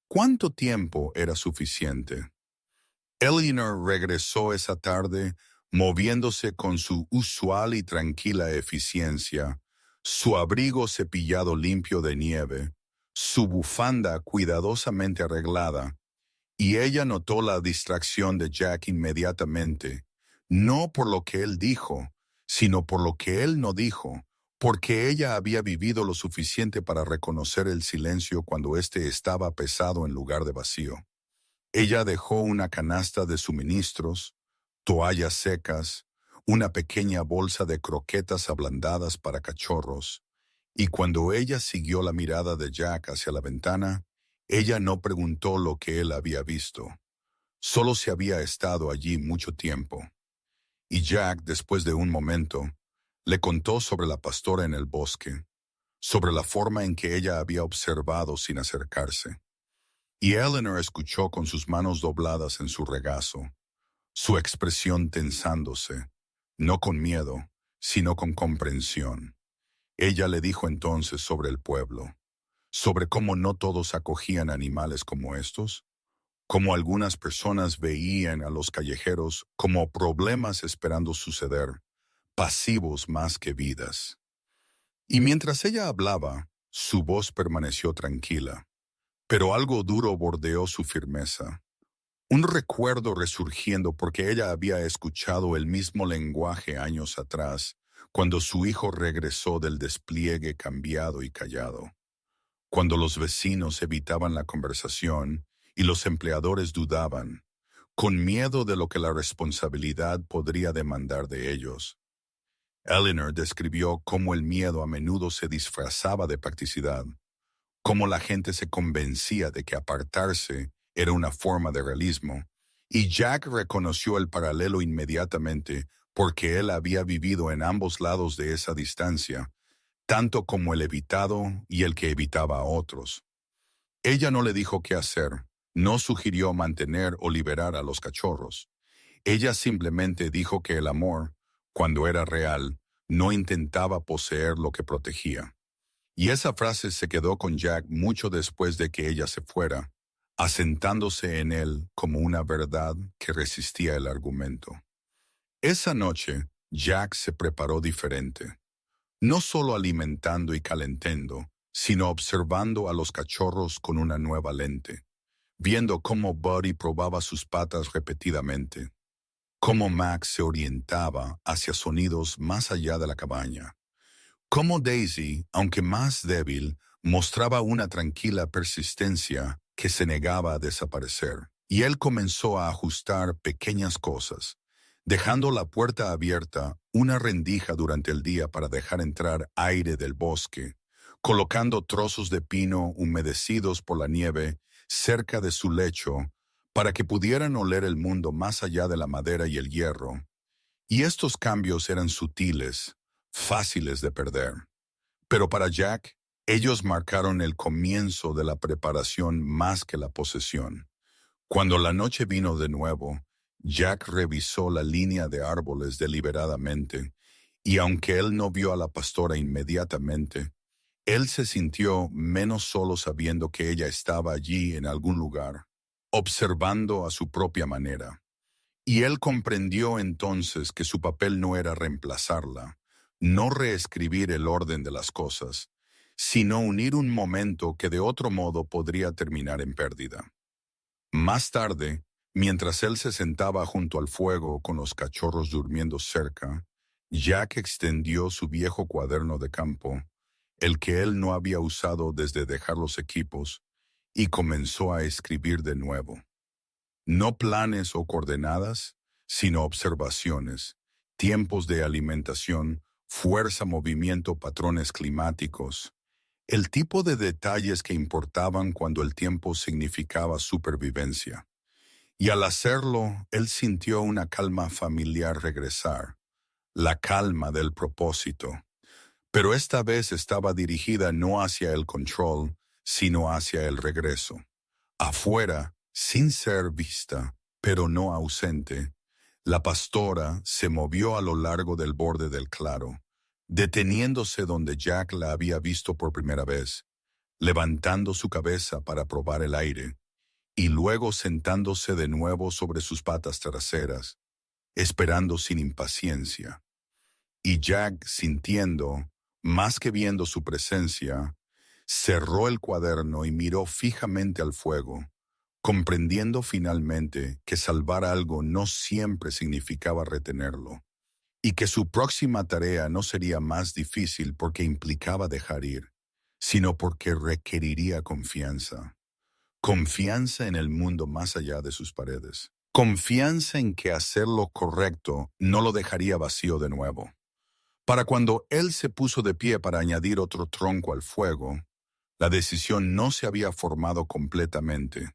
¿Cuánto tiempo era suficiente? Eleanor regresó esa tarde, moviéndose con su usual y tranquila eficiencia, su abrigo cepillado limpio de nieve, su bufanda cuidadosamente arreglada, y ella notó la distracción de Jack inmediatamente, no por lo que él dijo, sino por lo que él no dijo, porque ella había vivido lo suficiente para reconocer el silencio cuando éste estaba pesado en lugar de vacío. Ella dejó una canasta de suministros, toallas secas, una pequeña bolsa de croquetas ablandadas para cachorros, y cuando ella siguió la mirada de Jack hacia la ventana, ella no preguntó lo que él había visto. Solo se había estado allí mucho tiempo. Y Jack, después de un momento, le contó sobre la pastora en el bosque, sobre la forma en que ella había observado sin acercarse. Y Eleanor escuchó con sus manos dobladas en su regazo, su expresión tensándose, no con miedo, sino con comprensión. Ella le dijo entonces sobre el pueblo, sobre cómo no todos acogían animales como estos, cómo algunas personas veían a los callejeros como problemas esperando suceder, pasivos más que vidas. Y mientras ella hablaba, su voz permaneció tranquila, pero algo duro bordeó su firmeza. Un recuerdo resurgiendo porque ella había escuchado el mismo lenguaje años atrás, cuando su hijo regresó del despliegue cambiado y callado. Cuando los vecinos evitaban la conversación y los empleadores dudaban, con miedo de lo que la responsabilidad podría demandar de ellos. Eleanor describió cómo el miedo a menudo se disfrazaba de practicidad, cómo la gente se convencía de que apartarse era una forma de realismo, y Jack reconoció el paralelo inmediatamente porque él había vivido en ambos lados de esa distancia, tanto como el evitado y el que evitaba a otros. Ella no le dijo qué hacer, no sugirió mantener o liberar a los cachorros. Ella simplemente dijo que el amor, cuando era real, no intentaba poseer lo que protegía. Y esa frase se quedó con Jack mucho después de que ella se fuera, asentándose en él como una verdad que resistía el argumento. Esa noche, Jack se preparó diferente, no solo alimentando y calentando, sino observando a los cachorros con una nueva lente, viendo cómo Buddy probaba sus patas repetidamente, cómo Max se orientaba hacia sonidos más allá de la cabaña, cómo Daisy, aunque más débil, mostraba una tranquila persistencia que se negaba a desaparecer. Y él comenzó a ajustar pequeñas cosas, dejando la puerta abierta, una rendija durante el día para dejar entrar aire del bosque, colocando trozos de pino humedecidos por la nieve cerca de su lecho para que pudieran oler el mundo más allá de la madera y el hierro. Y estos cambios eran sutiles, fáciles de perder. Pero para Jack, ellos marcaron el comienzo de la preparación más que la posesión. Cuando la noche vino de nuevo, Jack revisó la línea de árboles deliberadamente, y aunque él no vio a la pastora inmediatamente, él se sintió menos solo sabiendo que ella estaba allí en algún lugar, observando a su propia manera. Y él comprendió entonces que su papel no era reemplazarla, no reescribir el orden de las cosas, sino unir un momento que de otro modo podría terminar en pérdida. Más tarde, mientras él se sentaba junto al fuego con los cachorros durmiendo cerca, Jack extendió su viejo cuaderno de campo, el que él no había usado desde dejar los equipos, y comenzó a escribir de nuevo. No planes o coordenadas, sino observaciones, tiempos de alimentación, fuerza, movimiento, patrones climáticos, el tipo de detalles que importaban cuando el tiempo significaba supervivencia. Y al hacerlo, él sintió una calma familiar regresar, la calma del propósito. Pero esta vez estaba dirigida no hacia el control, sino hacia el regreso. Afuera, sin ser vista, pero no ausente, la pastora se movió a lo largo del borde del claro, deteniéndose donde Jack la había visto por primera vez, levantando su cabeza para probar el aire, y luego sentándose de nuevo sobre sus patas traseras, esperando sin impaciencia. Y Jack, sintiendo, más que viendo su presencia, cerró el cuaderno y miró fijamente al fuego, comprendiendo finalmente que salvar algo no siempre significaba retenerlo, y que su próxima tarea no sería más difícil porque implicaba dejar ir, sino porque requeriría confianza. Confianza en el mundo más allá de sus paredes. Confianza en que hacer lo correcto no lo dejaría vacío de nuevo. Para cuando él se puso de pie para añadir otro tronco al fuego, la decisión no se había formado completamente,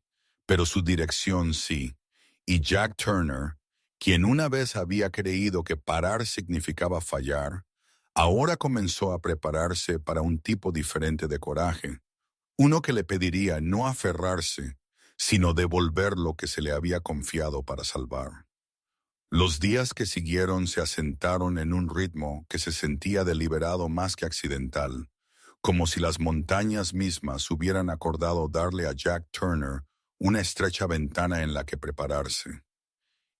pero su dirección sí. Y Jack Turner, quien una vez había creído que parar significaba fallar, ahora comenzó a prepararse para un tipo diferente de coraje, uno que le pediría no aferrarse, sino devolver lo que se le había confiado para salvar. Los días que siguieron se asentaron en un ritmo que se sentía deliberado más que accidental, como si las montañas mismas hubieran acordado darle a Jack Turner una estrecha ventana en la que prepararse.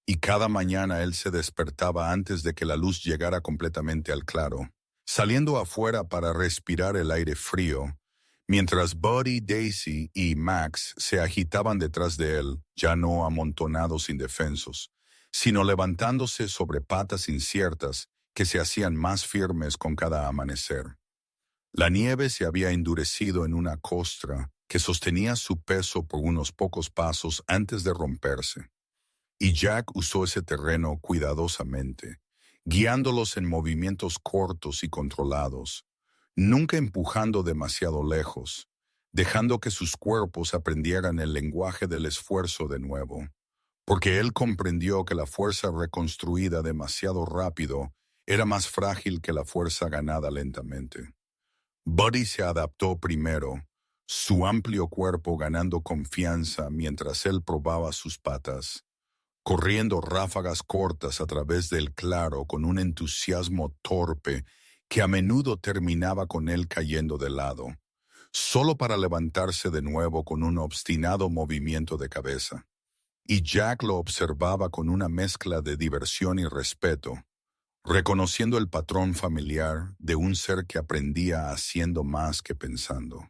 Y cada mañana él se despertaba antes de que la luz llegara completamente al claro, saliendo afuera para respirar el aire frío, mientras Buddy, Daisy y Max se agitaban detrás de él, ya no amontonados indefensos, sino levantándose sobre patas inciertas que se hacían más firmes con cada amanecer. La nieve se había endurecido en una costra que sostenía su peso por unos pocos pasos antes de romperse, y Jack usó ese terreno cuidadosamente, guiándolos en movimientos cortos y controlados, nunca empujando demasiado lejos, dejando que sus cuerpos aprendieran el lenguaje del esfuerzo de nuevo, porque él comprendió que la fuerza reconstruida demasiado rápido era más frágil que la fuerza ganada lentamente. Buddy se adaptó primero, su amplio cuerpo ganando confianza mientras él probaba sus patas, corriendo ráfagas cortas a través del claro con un entusiasmo torpe que a menudo terminaba con él cayendo de lado, solo para levantarse de nuevo con un obstinado movimiento de cabeza. Y Jack lo observaba con una mezcla de diversión y respeto, reconociendo el patrón familiar de un ser que aprendía haciendo más que pensando.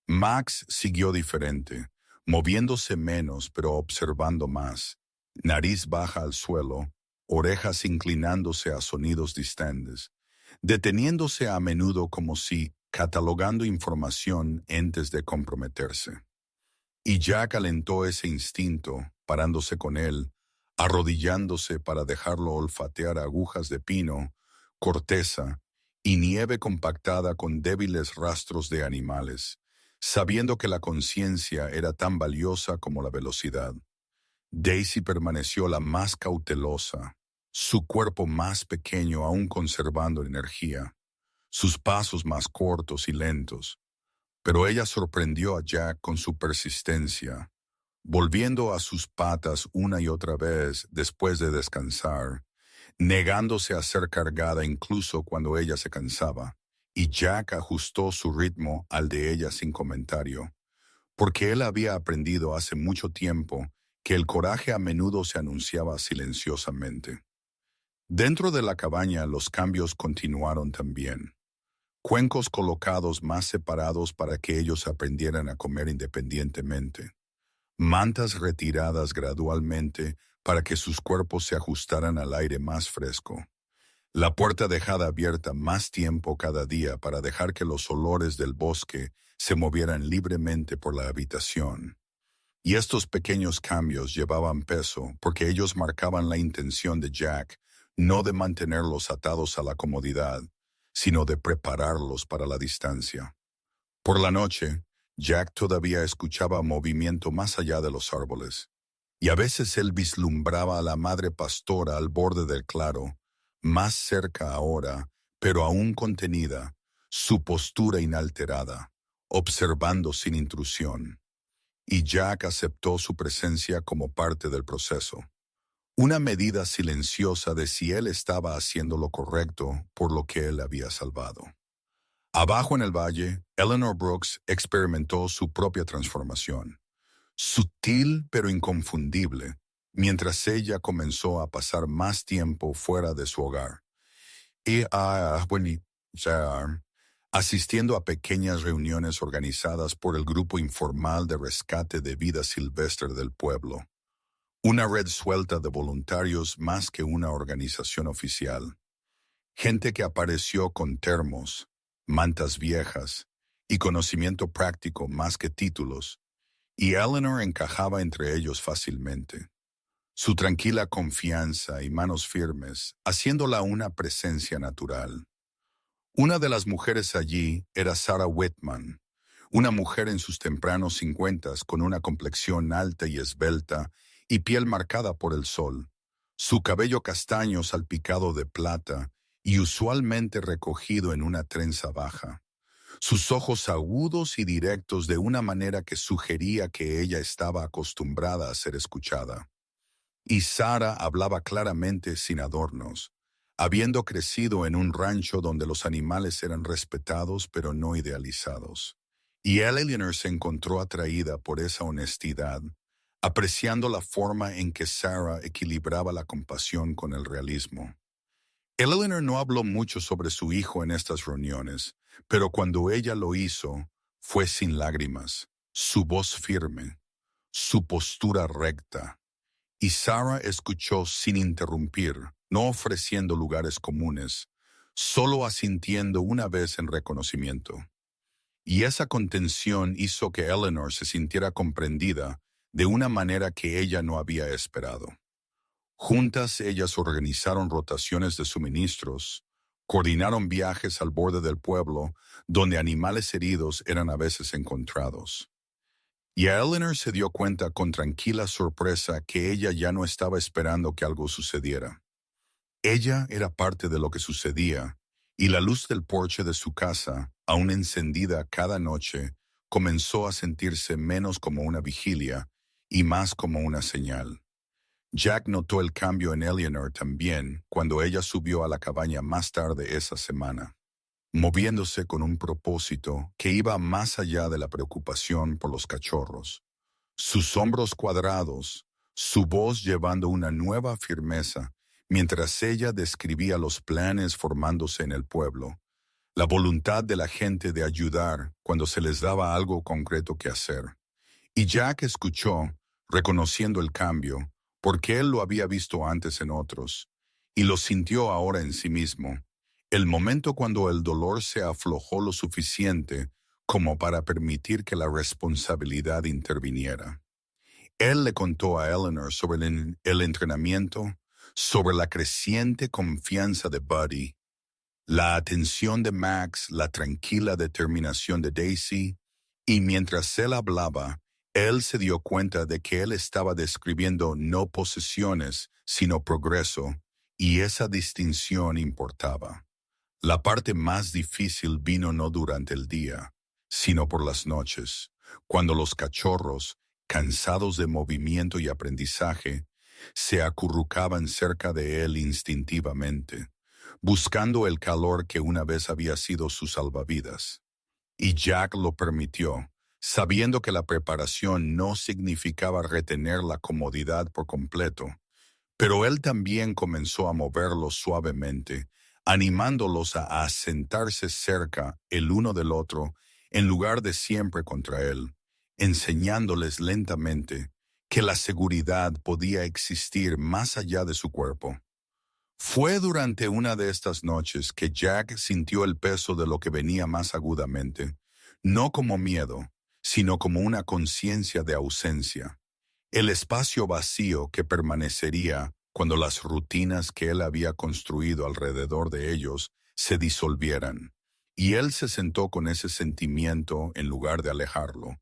Max siguió diferente, moviéndose menos pero observando más, nariz baja al suelo, orejas inclinándose a sonidos distantes, deteniéndose a menudo como si catalogando información antes de comprometerse. Y Jack alentó ese instinto, parándose con él, arrodillándose para dejarlo olfatear agujas de pino, corteza y nieve compactada con débiles rastros de animales, sabiendo que la conciencia era tan valiosa como la velocidad. Daisy permaneció la más cautelosa, su cuerpo más pequeño aún conservando energía, sus pasos más cortos y lentos. Pero ella sorprendió a Jack con su persistencia, volviendo a sus patas una y otra vez después de descansar, negándose a ser cargada incluso cuando ella se cansaba, y Jack ajustó su ritmo al de ella sin comentario, porque él había aprendido hace mucho tiempo que el coraje a menudo se anunciaba silenciosamente. Dentro de la cabaña los cambios continuaron también. Cuencos colocados más separados para que ellos aprendieran a comer independientemente. Mantas retiradas gradualmente para que sus cuerpos se ajustaran al aire más fresco. La puerta dejada abierta más tiempo cada día para dejar que los olores del bosque se movieran libremente por la habitación. Y estos pequeños cambios llevaban peso porque ellos marcaban la intención de Jack no de mantenerlos atados a la comodidad, sino de prepararlos para la distancia. Por la noche, Jack todavía escuchaba movimiento más allá de los árboles, y a veces él vislumbraba a la madre pastora al borde del claro, más cerca ahora, pero aún contenida, su postura inalterada, observando sin intrusión. Y Jack aceptó su presencia como parte del proceso. Una medida silenciosa de si él estaba haciendo lo correcto por lo que él había salvado. Abajo en el valle, Eleanor Brooks experimentó su propia transformación, sutil pero inconfundible, mientras ella comenzó a pasar más tiempo fuera de su hogar. Y asistiendo a pequeñas reuniones organizadas por el grupo informal de rescate de vida silvestre del pueblo. Una red suelta de voluntarios más que una organización oficial. Gente que apareció con termos, mantas viejas y conocimiento práctico más que títulos, y Eleanor encajaba entre ellos fácilmente. Su tranquila confianza y manos firmes, haciéndola una presencia natural. Una de las mujeres allí era Sarah Whitman, una mujer en sus tempranos 50 con una complexión alta y esbelta y piel marcada por el sol, su cabello castaño salpicado de plata y usualmente recogido en una trenza baja, sus ojos agudos y directos de una manera que sugería que ella estaba acostumbrada a ser escuchada. Y Sarah hablaba claramente sin adornos, habiendo crecido en un rancho donde los animales eran respetados pero no idealizados. Y Eleanor se encontró atraída por esa honestidad, apreciando la forma en que Sarah equilibraba la compasión con el realismo. Eleanor no habló mucho sobre su hijo en estas reuniones, pero cuando ella lo hizo, fue sin lágrimas, su voz firme, su postura recta. Y Sarah escuchó sin interrumpir, no ofreciendo lugares comunes, solo asintiendo una vez en reconocimiento. Y esa contención hizo que Eleanor se sintiera comprendida de una manera que ella no había esperado. Juntas ellas organizaron rotaciones de suministros, coordinaron viajes al borde del pueblo, donde animales heridos eran a veces encontrados. Y a Eleanor se dio cuenta con tranquila sorpresa que ella ya no estaba esperando que algo sucediera. Ella era parte de lo que sucedía, y la luz del porche de su casa, aún encendida cada noche, comenzó a sentirse menos como una vigilia y más como una señal. Jack notó el cambio en Eleanor también cuando ella subió a la cabaña más tarde esa semana, moviéndose con un propósito que iba más allá de la preocupación por los cachorros. Sus hombros cuadrados, su voz llevando una nueva firmeza, mientras ella describía los planes formándose en el pueblo, la voluntad de la gente de ayudar cuando se les daba algo concreto que hacer. Y Jack escuchó, reconociendo el cambio, porque él lo había visto antes en otros, y lo sintió ahora en sí mismo, el momento cuando el dolor se aflojó lo suficiente como para permitir que la responsabilidad interviniera. Él le contó a Eleanor sobre el entrenamiento, sobre la creciente confianza de Buddy, la atención de Max, la tranquila determinación de Daisy, y mientras él hablaba, él se dio cuenta de que él estaba describiendo no posesiones, sino progreso, Y esa distinción importaba. La parte más difícil vino no durante el día, sino por las noches, cuando los cachorros, cansados de movimiento y aprendizaje, se acurrucaban cerca de él instintivamente, buscando el calor que una vez había sido su salvavidas. Y Jack lo permitió, sabiendo que la preparación no significaba retener la comodidad por completo, pero él también comenzó a moverlos suavemente, animándolos a sentarse cerca el uno del otro en lugar de siempre contra él, enseñándoles lentamente que la seguridad podía existir más allá de su cuerpo. Fue durante una de estas noches que Jack sintió el peso de lo que venía más agudamente, no como miedo, sino como una conciencia de ausencia. El espacio vacío que permanecería cuando las rutinas que él había construido alrededor de ellos se disolvieran. Y él se sentó con ese sentimiento en lugar de alejarlo,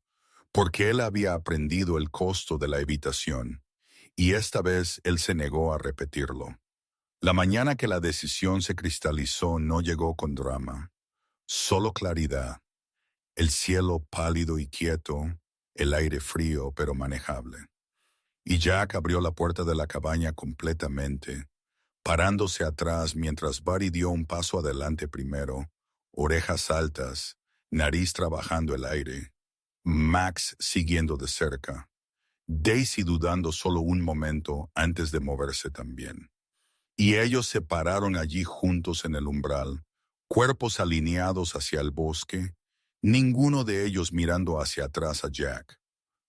porque él había aprendido el costo de la evitación, y esta vez él se negó a repetirlo. La mañana que la decisión se cristalizó no llegó con drama, solo claridad, el cielo pálido y quieto, el aire frío pero manejable. Y Jack abrió la puerta de la cabaña completamente, parándose atrás mientras Buddy dio un paso adelante primero, orejas altas, nariz trabajando el aire, Max siguiendo de cerca, Daisy dudando solo un momento antes de moverse también. Y ellos se pararon allí juntos en el umbral, cuerpos alineados hacia el bosque, ninguno de ellos mirando hacia atrás a Jack.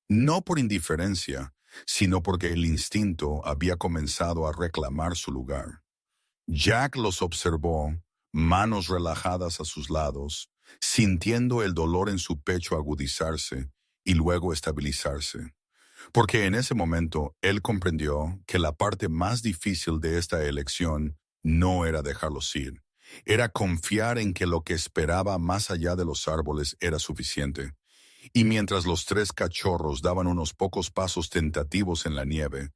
No por indiferencia, sino porque el instinto había comenzado a reclamar su lugar. Jack los observó, manos relajadas a sus lados, sintiendo el dolor en su pecho agudizarse y luego estabilizarse. Porque en ese momento él comprendió que la parte más difícil de esta elección no era dejarlos ir, era confiar en que lo que esperaba más allá de los árboles era suficiente. Y mientras los tres cachorros daban unos pocos pasos tentativos en la nieve,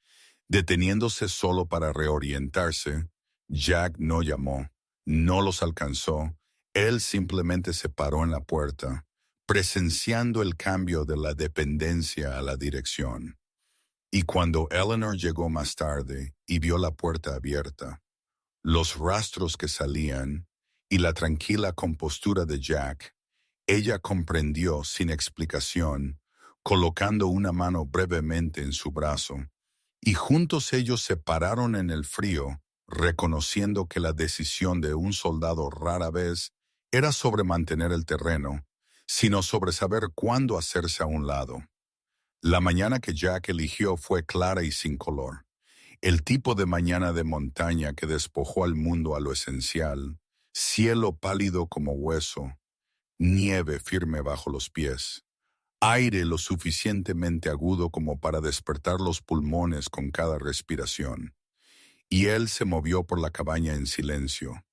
deteniéndose solo para reorientarse, Jack no llamó, no los alcanzó, él simplemente se paró en la puerta, presenciando el cambio de la dependencia a la dirección. Y cuando Eleanor llegó más tarde y vio la puerta abierta, los rastros que salían y la tranquila compostura de Jack, ella comprendió sin explicación, colocando una mano brevemente en su brazo, y juntos ellos se pararon en el frío, reconociendo que la decisión de un soldado rara vez era sobre mantener el terreno, sino sobre saber cuándo hacerse a un lado. La mañana que Jack eligió fue clara y sin color. El tipo de mañana de montaña que despojó al mundo a lo esencial, cielo pálido como hueso, nieve firme bajo los pies, aire lo suficientemente agudo como para despertar los pulmones con cada respiración. Y él se movió por la cabaña en silencio,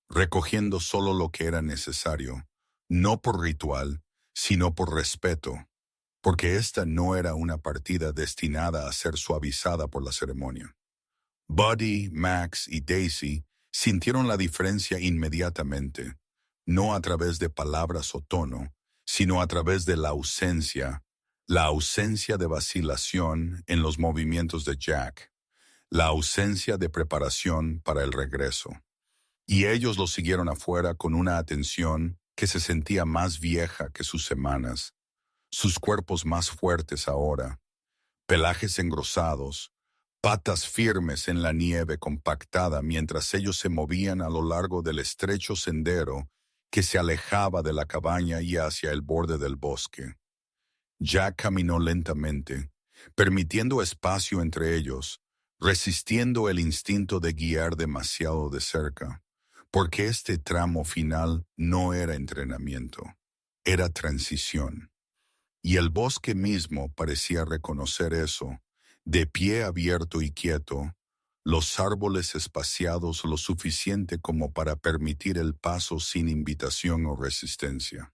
recogiendo solo lo que era necesario, no por ritual, sino por respeto, porque esta no era una partida destinada a ser suavizada por la ceremonia. Buddy, Max y Daisy sintieron la diferencia inmediatamente, no a través de palabras o tono, sino a través de la ausencia de vacilación en los movimientos de Jack, la ausencia de preparación para el regreso. Y ellos lo siguieron afuera con una atención que se sentía más vieja que sus semanas, sus cuerpos más fuertes ahora, pelajes engrosados, patas firmes en la nieve compactada mientras ellos se movían a lo largo del estrecho sendero que se alejaba de la cabaña y hacia el borde del bosque. Jack caminó lentamente, permitiendo espacio entre ellos, resistiendo el instinto de guiar demasiado de cerca, porque este tramo final no era entrenamiento, era transición. Y el bosque mismo parecía reconocer eso, de pie abierto y quieto, los árboles espaciados lo suficiente como para permitir el paso sin invitación o resistencia.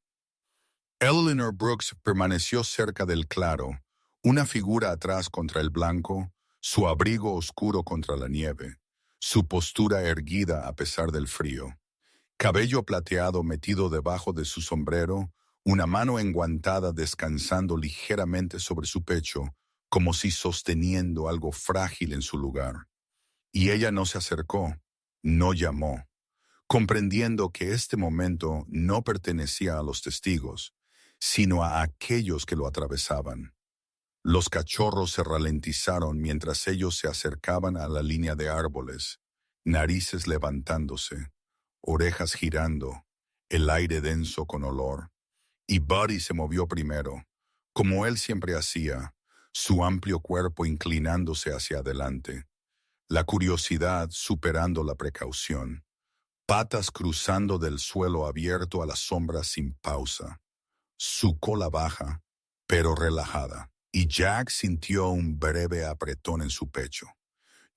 Eleanor Brooks permaneció cerca del claro, una figura atrás contra el blanco, su abrigo oscuro contra la nieve, su postura erguida a pesar del frío. Cabello plateado metido debajo de su sombrero, una mano enguantada descansando ligeramente sobre su pecho, como si sosteniendo algo frágil en su lugar. Y ella no se acercó, no llamó, comprendiendo que este momento no pertenecía a los testigos, sino a aquellos que lo atravesaban. Los cachorros se ralentizaron mientras ellos se acercaban a la línea de árboles, narices levantándose, orejas girando, el aire denso con olor. Y Buddy se movió primero, como él siempre hacía, su amplio cuerpo inclinándose hacia adelante, la curiosidad superando la precaución, patas cruzando del suelo abierto a la sombra sin pausa, su cola baja, pero relajada. Y Jack sintió un breve apretón en su pecho.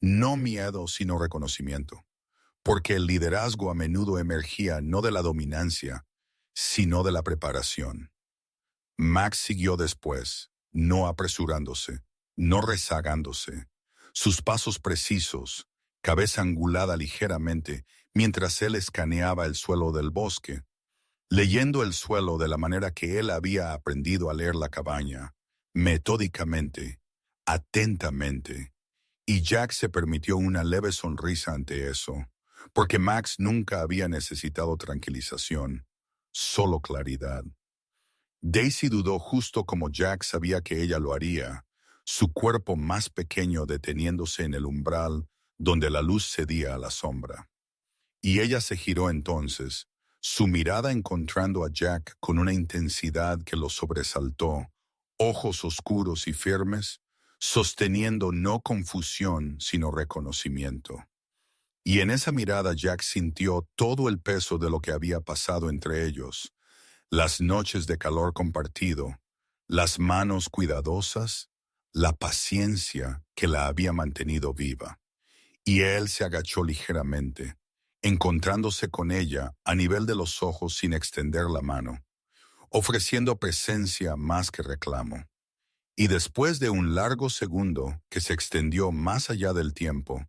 No miedo, sino reconocimiento, porque el liderazgo a menudo emergía no de la dominancia, sino de la preparación. Max siguió después, no apresurándose, no rezagándose, sus pasos precisos, cabeza angulada ligeramente, mientras él escaneaba el suelo del bosque, leyendo el suelo de la manera que él había aprendido a leer la cabaña, metódicamente, atentamente. Y Jack se permitió una leve sonrisa ante eso, porque Max nunca había necesitado tranquilización, solo claridad. Daisy dudó justo como Jack sabía que ella lo haría, su cuerpo más pequeño deteniéndose en el umbral donde la luz cedía a la sombra. Y ella se giró entonces, su mirada encontrando a Jack con una intensidad que lo sobresaltó, ojos oscuros y firmes, sosteniendo no confusión sino reconocimiento. Y en esa mirada Jack sintió todo el peso de lo que había pasado entre ellos, las noches de calor compartido, las manos cuidadosas, la paciencia que la había mantenido viva. Y él se agachó ligeramente, encontrándose con ella a nivel de los ojos sin extender la mano, ofreciendo presencia más que reclamo. Y después de un largo segundo que se extendió más allá del tiempo,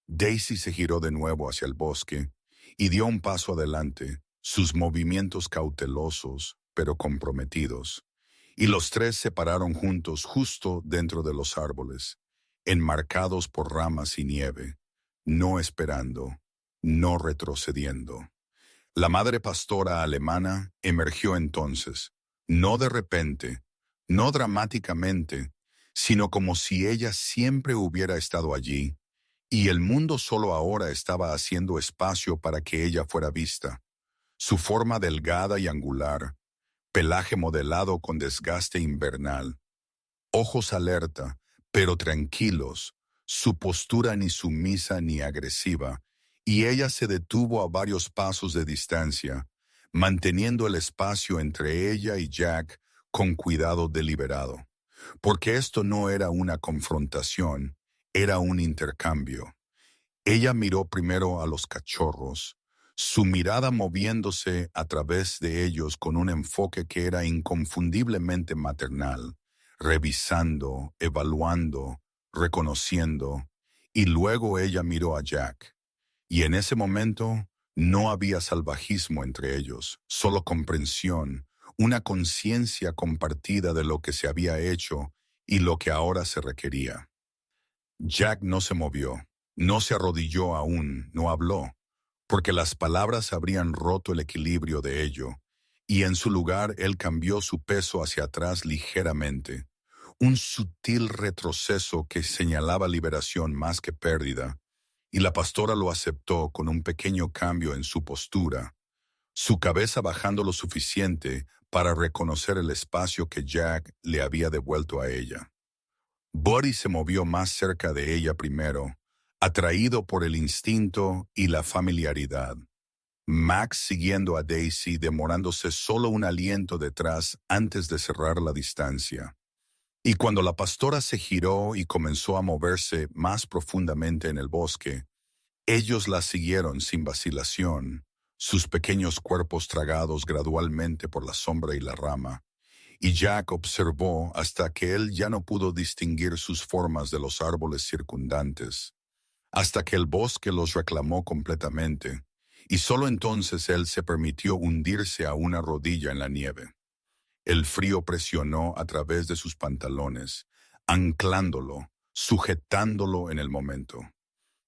Daisy se giró de nuevo hacia el bosque y dio un paso adelante, sus movimientos cautelosos pero comprometidos. Y los tres se pararon juntos justo dentro de los árboles, enmarcados por ramas y nieve, no esperando, no retrocediendo. La madre pastora alemana emergió entonces, no de repente, no dramáticamente, sino como si ella siempre hubiera estado allí, y el mundo solo ahora estaba haciendo espacio para que ella fuera vista. Su forma delgada y angular, pelaje modelado con desgaste invernal, ojos alerta, pero tranquilos, su postura ni sumisa ni agresiva, y ella se detuvo a varios pasos de distancia, manteniendo el espacio entre ella y Jack con cuidado deliberado, porque esto no era una confrontación, era un intercambio. Ella miró primero a los cachorros, su mirada moviéndose a través de ellos con un enfoque que era inconfundiblemente maternal, revisando, evaluando, reconociendo, y luego ella miró a Jack. Y en ese momento no había salvajismo entre ellos, solo comprensión, una conciencia compartida de lo que se había hecho y lo que ahora se requería. Jack no se movió, no se arrodilló aún, no habló, porque las palabras habrían roto el equilibrio de ello, y en su lugar él cambió su peso hacia atrás ligeramente, un sutil retroceso que señalaba liberación más que pérdida, y la pastora lo aceptó con un pequeño cambio en su postura, su cabeza bajando lo suficiente para reconocer el espacio que Jack le había devuelto a ella. Buddy se movió más cerca de ella primero, atraído por el instinto y la familiaridad. Max siguiendo a Daisy, demorándose solo un aliento detrás antes de cerrar la distancia. Y cuando la pastora se giró y comenzó a moverse más profundamente en el bosque, ellos la siguieron sin vacilación, sus pequeños cuerpos tragados gradualmente por la sombra y la rama. Y Jack observó hasta que él ya no pudo distinguir sus formas de los árboles circundantes, hasta que el bosque los reclamó completamente, y solo entonces él se permitió hundirse a una rodilla en la nieve. El frío presionó a través de sus pantalones, anclándolo, sujetándolo en el momento.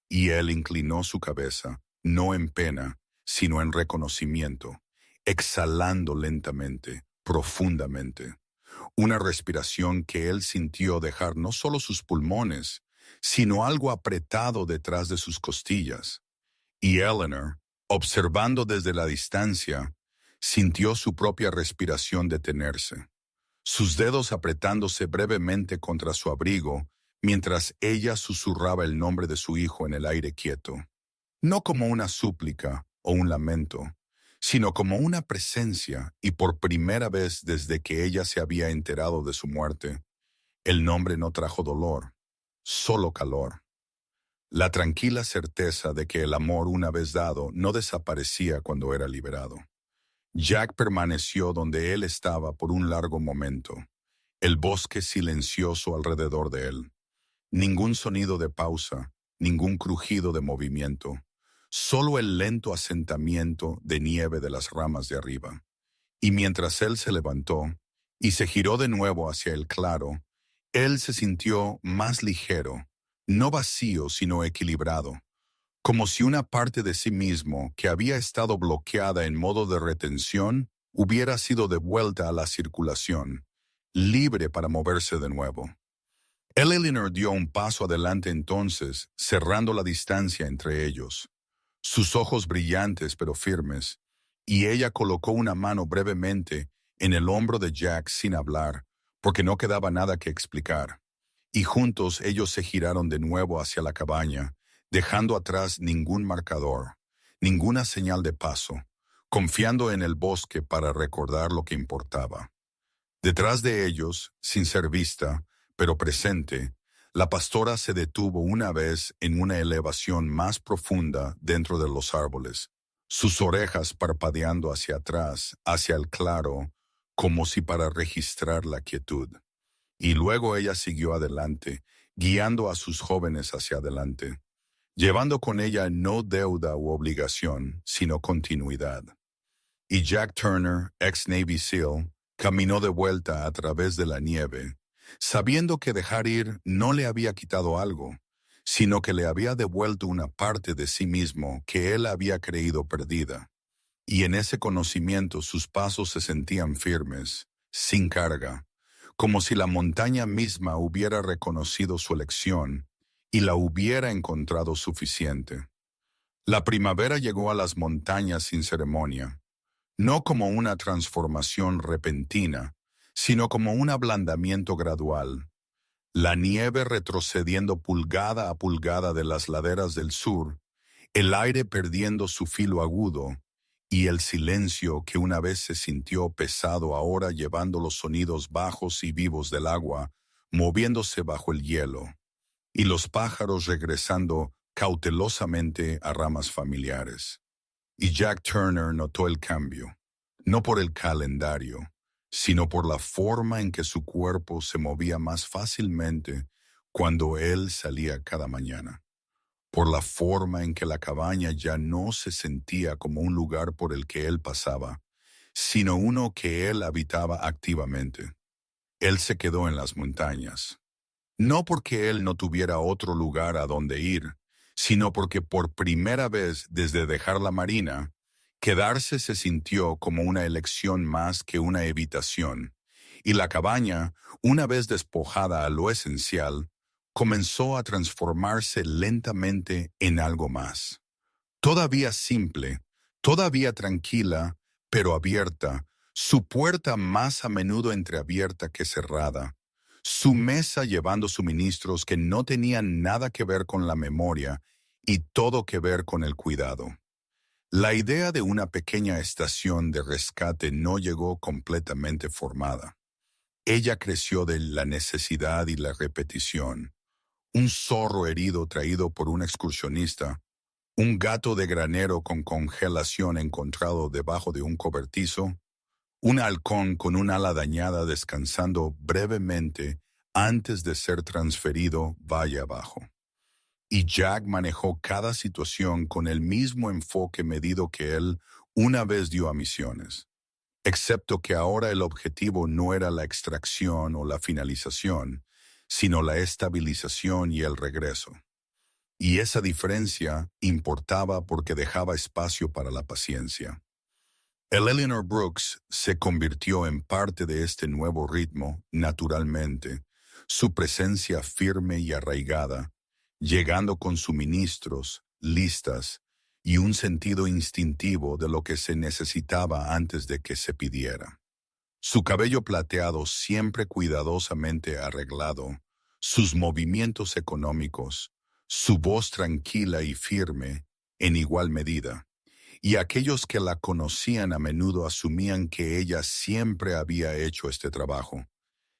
Y él inclinó su cabeza, no en pena, sino en reconocimiento, exhalando lentamente, profundamente. Una respiración que él sintió dejar no solo sus pulmones, sino algo apretado detrás de sus costillas. Y Eleanor, observando desde la distancia, sintió su propia respiración detenerse, sus dedos apretándose brevemente contra su abrigo, mientras ella susurraba el nombre de su hijo en el aire quieto. No como una súplica o un lamento, sino como una presencia, y por primera vez desde que ella se había enterado de su muerte, el nombre no trajo dolor, solo calor. La tranquila certeza de que el amor una vez dado no desaparecía cuando era liberado. Jack permaneció donde él estaba por un largo momento, el bosque silencioso alrededor de él. Ningún sonido de pausa, ningún crujido de movimiento, solo el lento asentamiento de nieve de las ramas de arriba. Y mientras él se levantó y se giró de nuevo hacia el claro, él se sintió más ligero, no vacío sino equilibrado, como si una parte de sí mismo que había estado bloqueada en modo de retención hubiera sido devuelta a la circulación, libre para moverse de nuevo. Eleanor dio un paso adelante entonces, cerrando la distancia entre ellos, sus ojos brillantes pero firmes, y ella colocó una mano brevemente en el hombro de Jack sin hablar, porque no quedaba nada que explicar. Y juntos ellos se giraron de nuevo hacia la cabaña, dejando atrás ningún marcador, ninguna señal de paso, confiando en el bosque para recordar lo que importaba. Detrás de ellos, sin ser vista, pero presente, la pastora se detuvo una vez en una elevación más profunda dentro de los árboles, sus orejas parpadeando hacia atrás, hacia el claro, como si para registrar la quietud. Y luego ella siguió adelante, guiando a sus jóvenes hacia adelante, llevando con ella no deuda u obligación, sino continuidad. Y Jack Turner, ex Navy SEAL, caminó de vuelta a través de la nieve, sabiendo que dejar ir no le había quitado algo, sino que le había devuelto una parte de sí mismo que él había creído perdida. Y en ese conocimiento sus pasos se sentían firmes, sin carga, como si la montaña misma hubiera reconocido su elección y la hubiera encontrado suficiente. La primavera llegó a las montañas sin ceremonia, no como una transformación repentina, sino como un ablandamiento gradual. La nieve retrocediendo pulgada a pulgada de las laderas del sur, el aire perdiendo su filo agudo, y el silencio que una vez se sintió pesado ahora llevando los sonidos bajos y vivos del agua, moviéndose bajo el hielo, y los pájaros regresando cautelosamente a ramas familiares. Y Jack Turner notó el cambio, no por el calendario, sino por la forma en que su cuerpo se movía más fácilmente cuando él salía cada mañana, por la forma en que la cabaña ya no se sentía como un lugar por el que él pasaba, sino uno que él habitaba activamente. Él se quedó en las montañas, no porque él no tuviera otro lugar a donde ir, sino porque por primera vez desde dejar la marina, quedarse se sintió como una elección más que una evitación, y la cabaña, una vez despojada a lo esencial, comenzó a transformarse lentamente en algo más. Todavía simple, todavía tranquila, pero abierta, su puerta más a menudo entreabierta que cerrada, su mesa llevando suministros que no tenían nada que ver con la memoria y todo que ver con el cuidado. La idea de una pequeña estación de rescate no llegó completamente formada. Ella creció de la necesidad y la repetición. Un zorro herido traído por un excursionista, un gato de granero con congelación encontrado debajo de un cobertizo, un halcón con un ala dañada descansando brevemente antes de ser transferido valle abajo. y Jack manejó cada situación con el mismo enfoque medido que él una vez dio a misiones, excepto que ahora el objetivo no era la extracción o la finalización, sino la estabilización y el regreso. Y esa diferencia importaba porque dejaba espacio para la paciencia. El Eleanor Brooks se convirtió en parte de este nuevo ritmo, naturalmente, su presencia firme y arraigada, llegando con suministros, listas y un sentido instintivo de lo que se necesitaba antes de que se pidiera. Su cabello plateado siempre cuidadosamente arreglado, sus movimientos económicos, su voz tranquila y firme, en igual medida, y aquellos que la conocían a menudo asumían que ella siempre había hecho este trabajo,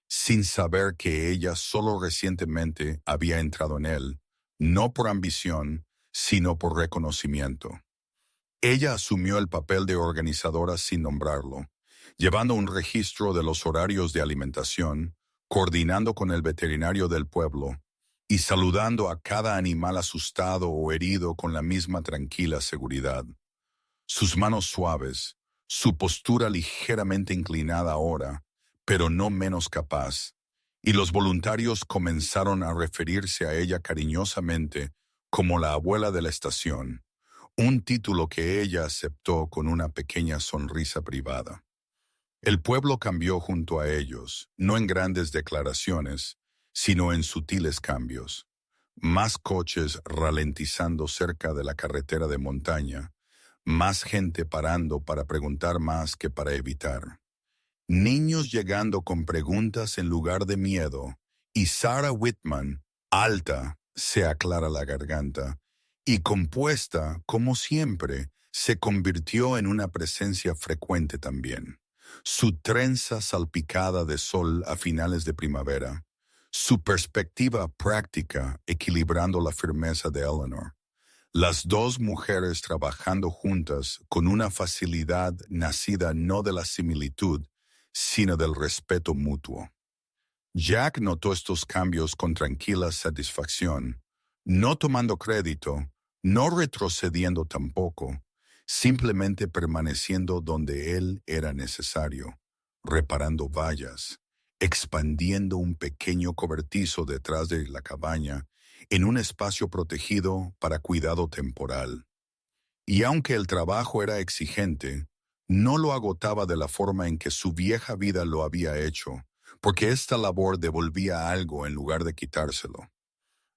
sin saber que ella solo recientemente había entrado en él, no por ambición, sino por reconocimiento. Ella asumió el papel de organizadora sin nombrarlo, llevando un registro de los horarios de alimentación, coordinando con el veterinario del pueblo y saludando a cada animal asustado o herido con la misma tranquila seguridad. Sus manos suaves, su postura ligeramente inclinada ahora, pero no menos capaz, y los voluntarios comenzaron a referirse a ella cariñosamente como la abuela de la estación, un título que ella aceptó con una pequeña sonrisa privada. El pueblo cambió junto a ellos, no en grandes declaraciones, sino en sutiles cambios. Más coches ralentizando cerca de la carretera de montaña, más gente parando para preguntar más que para evitar. Niños llegando con preguntas en lugar de miedo, y Sarah Whitman, alta, se aclara la garganta, y compuesta, como siempre, se convirtió en una presencia frecuente también. Su trenza salpicada de sol a finales de primavera, su perspectiva práctica equilibrando la firmeza de Eleanor. Las dos mujeres trabajando juntas con una facilidad nacida no de la similitud, sino del respeto mutuo. Jack notó estos cambios con tranquila satisfacción, no tomando crédito, no retrocediendo tampoco, simplemente permaneciendo donde él era necesario, reparando vallas, expandiendo un pequeño cobertizo detrás de la cabaña en un espacio protegido para cuidado temporal. Y aunque el trabajo era exigente, no lo agotaba de la forma en que su vieja vida lo había hecho, porque esta labor devolvía algo en lugar de quitárselo.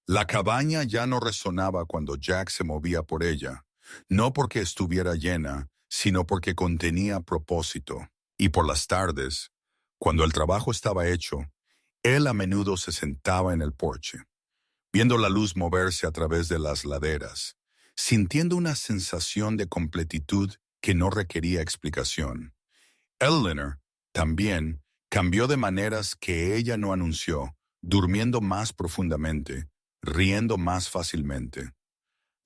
La cabaña ya no resonaba cuando Jack se movía por ella, no porque estuviera llena, sino porque contenía propósito. Y por las tardes, cuando el trabajo estaba hecho, él a menudo se sentaba en el porche, viendo la luz moverse a través de las laderas, sintiendo una sensación de completitud que no requería explicación. Eleanor, también, cambió de maneras que ella no anunció, durmiendo más profundamente, riendo más fácilmente.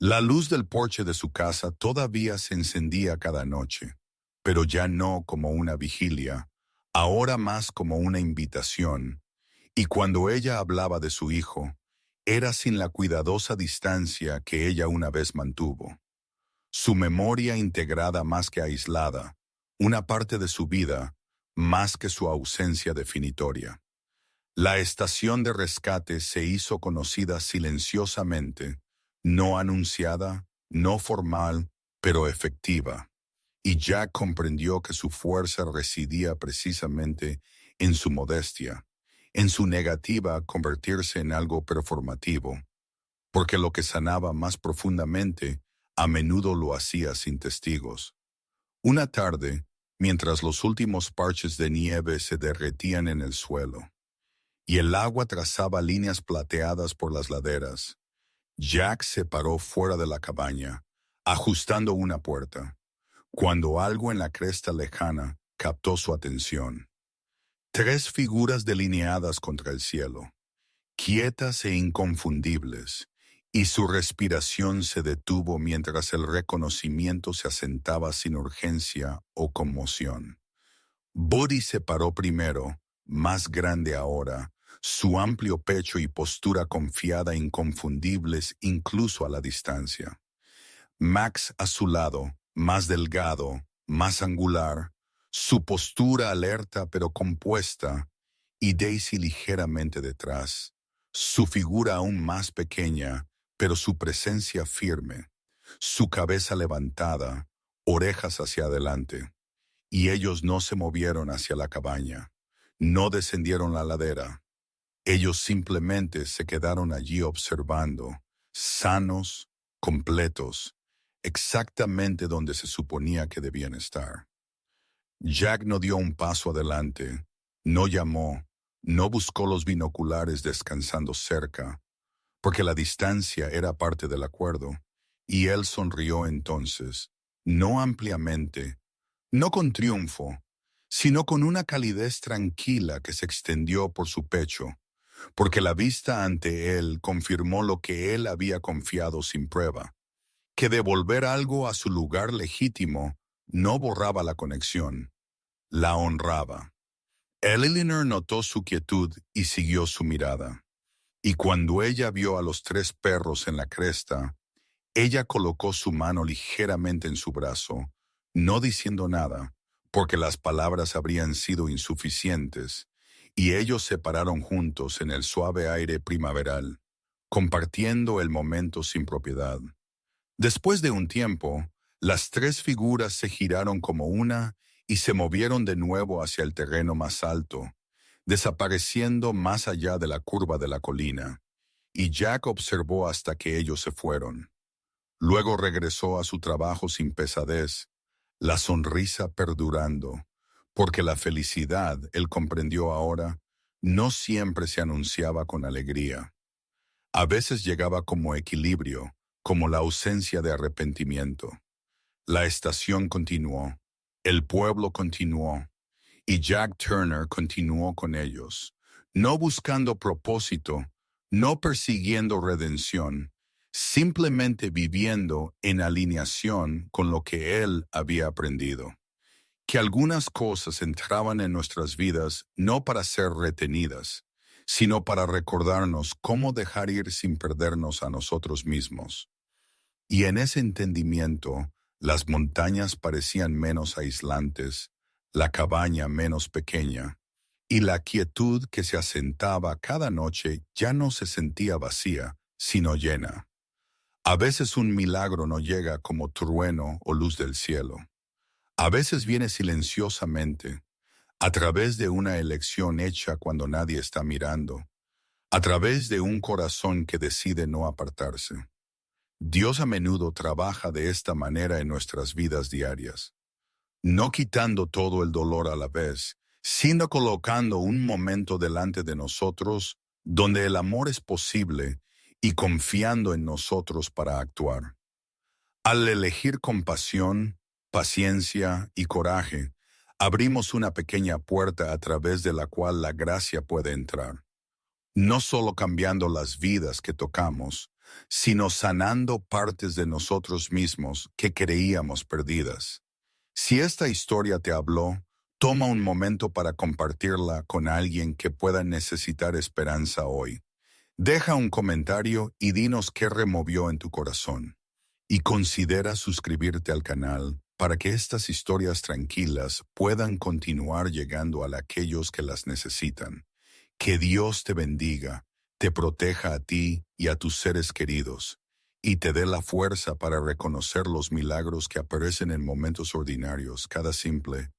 La luz del porche de su casa todavía se encendía cada noche, pero ya no como una vigilia, ahora más como una invitación, y cuando ella hablaba de su hijo, era sin la cuidadosa distancia que ella una vez mantuvo. Su memoria integrada más que aislada, una parte de su vida más que su ausencia definitoria. La estación de rescate se hizo conocida silenciosamente, no anunciada, no formal, pero efectiva, y Jack comprendió que su fuerza residía precisamente en su modestia, en su negativa a convertirse en algo performativo, porque lo que sanaba más profundamente a menudo lo hacía sin testigos. Una tarde, mientras los últimos parches de nieve se derretían en el suelo, y el agua trazaba líneas plateadas por las laderas, Jack se paró fuera de la cabaña, ajustando una puerta, cuando algo en la cresta lejana captó su atención. Tres figuras delineadas contra el cielo, quietas e inconfundibles, y su respiración se detuvo mientras el reconocimiento se asentaba sin urgencia o conmoción. Buddy se paró primero, más grande ahora, su amplio pecho y postura confiada inconfundibles incluso a la distancia. Max a su lado, más delgado, más angular, su postura alerta pero compuesta, y Daisy ligeramente detrás, su figura aún más pequeña, pero su presencia firme, su cabeza levantada, orejas hacia adelante. Y ellos no se movieron hacia la cabaña, no descendieron la ladera. Ellos simplemente se quedaron allí observando, sanos, completos, exactamente donde se suponía que debían estar. Jack no dio un paso adelante, no llamó, no buscó los binoculares descansando cerca, porque la distancia era parte del acuerdo, y él sonrió entonces, no ampliamente, no con triunfo, sino con una calidez tranquila que se extendió por su pecho, porque la vista ante él confirmó lo que él había confiado sin prueba, que devolver algo a su lugar legítimo no borraba la conexión, la honraba. Eleanor notó su quietud y siguió su mirada. Y cuando ella vio a los 3 perros en la cresta, ella colocó su mano ligeramente en su brazo, no diciendo nada, porque las palabras habrían sido insuficientes, y ellos se pararon juntos en el suave aire primaveral, compartiendo el momento sin propiedad. Después de un tiempo, las 3 figuras se giraron como una y se movieron de nuevo hacia el terreno más alto, desapareciendo más allá de la curva de la colina, y Jack observó hasta que ellos se fueron. Luego regresó a su trabajo sin pesadez, la sonrisa perdurando, porque la felicidad, él comprendió ahora, no siempre se anunciaba con alegría. A veces llegaba como equilibrio, como la ausencia de arrepentimiento. La estación continuó, el pueblo continuó, y Jack Turner continuó con ellos, no buscando propósito, no persiguiendo redención, simplemente viviendo en alineación con lo que él había aprendido. Que algunas cosas entraban en nuestras vidas no para ser retenidas, sino para recordarnos cómo dejar ir sin perdernos a nosotros mismos. Y en ese entendimiento, las montañas parecían menos aislantes, la cabaña menos pequeña, y la quietud que se asentaba cada noche ya no se sentía vacía, sino llena. A veces un milagro no llega como trueno o luz del cielo. A veces viene silenciosamente, a través de una elección hecha cuando nadie está mirando, a través de un corazón que decide no apartarse. Dios a menudo trabaja de esta manera en nuestras vidas diarias, no quitando todo el dolor a la vez, sino colocando un momento delante de nosotros donde el amor es posible y confiando en nosotros para actuar. Al elegir compasión, paciencia y coraje, abrimos una pequeña puerta a través de la cual la gracia puede entrar, no solo cambiando las vidas que tocamos, sino sanando partes de nosotros mismos que creíamos perdidas. Si esta historia te habló, toma un momento para compartirla con alguien que pueda necesitar esperanza hoy. Deja un comentario y dinos qué removió en tu corazón. Y considera suscribirte al canal para que estas historias tranquilas puedan continuar llegando a aquellos que las necesitan. Que Dios te bendiga, te proteja a ti y a tus seres queridos, y te dé la fuerza para reconocer los milagros que aparecen en momentos ordinarios, cada simple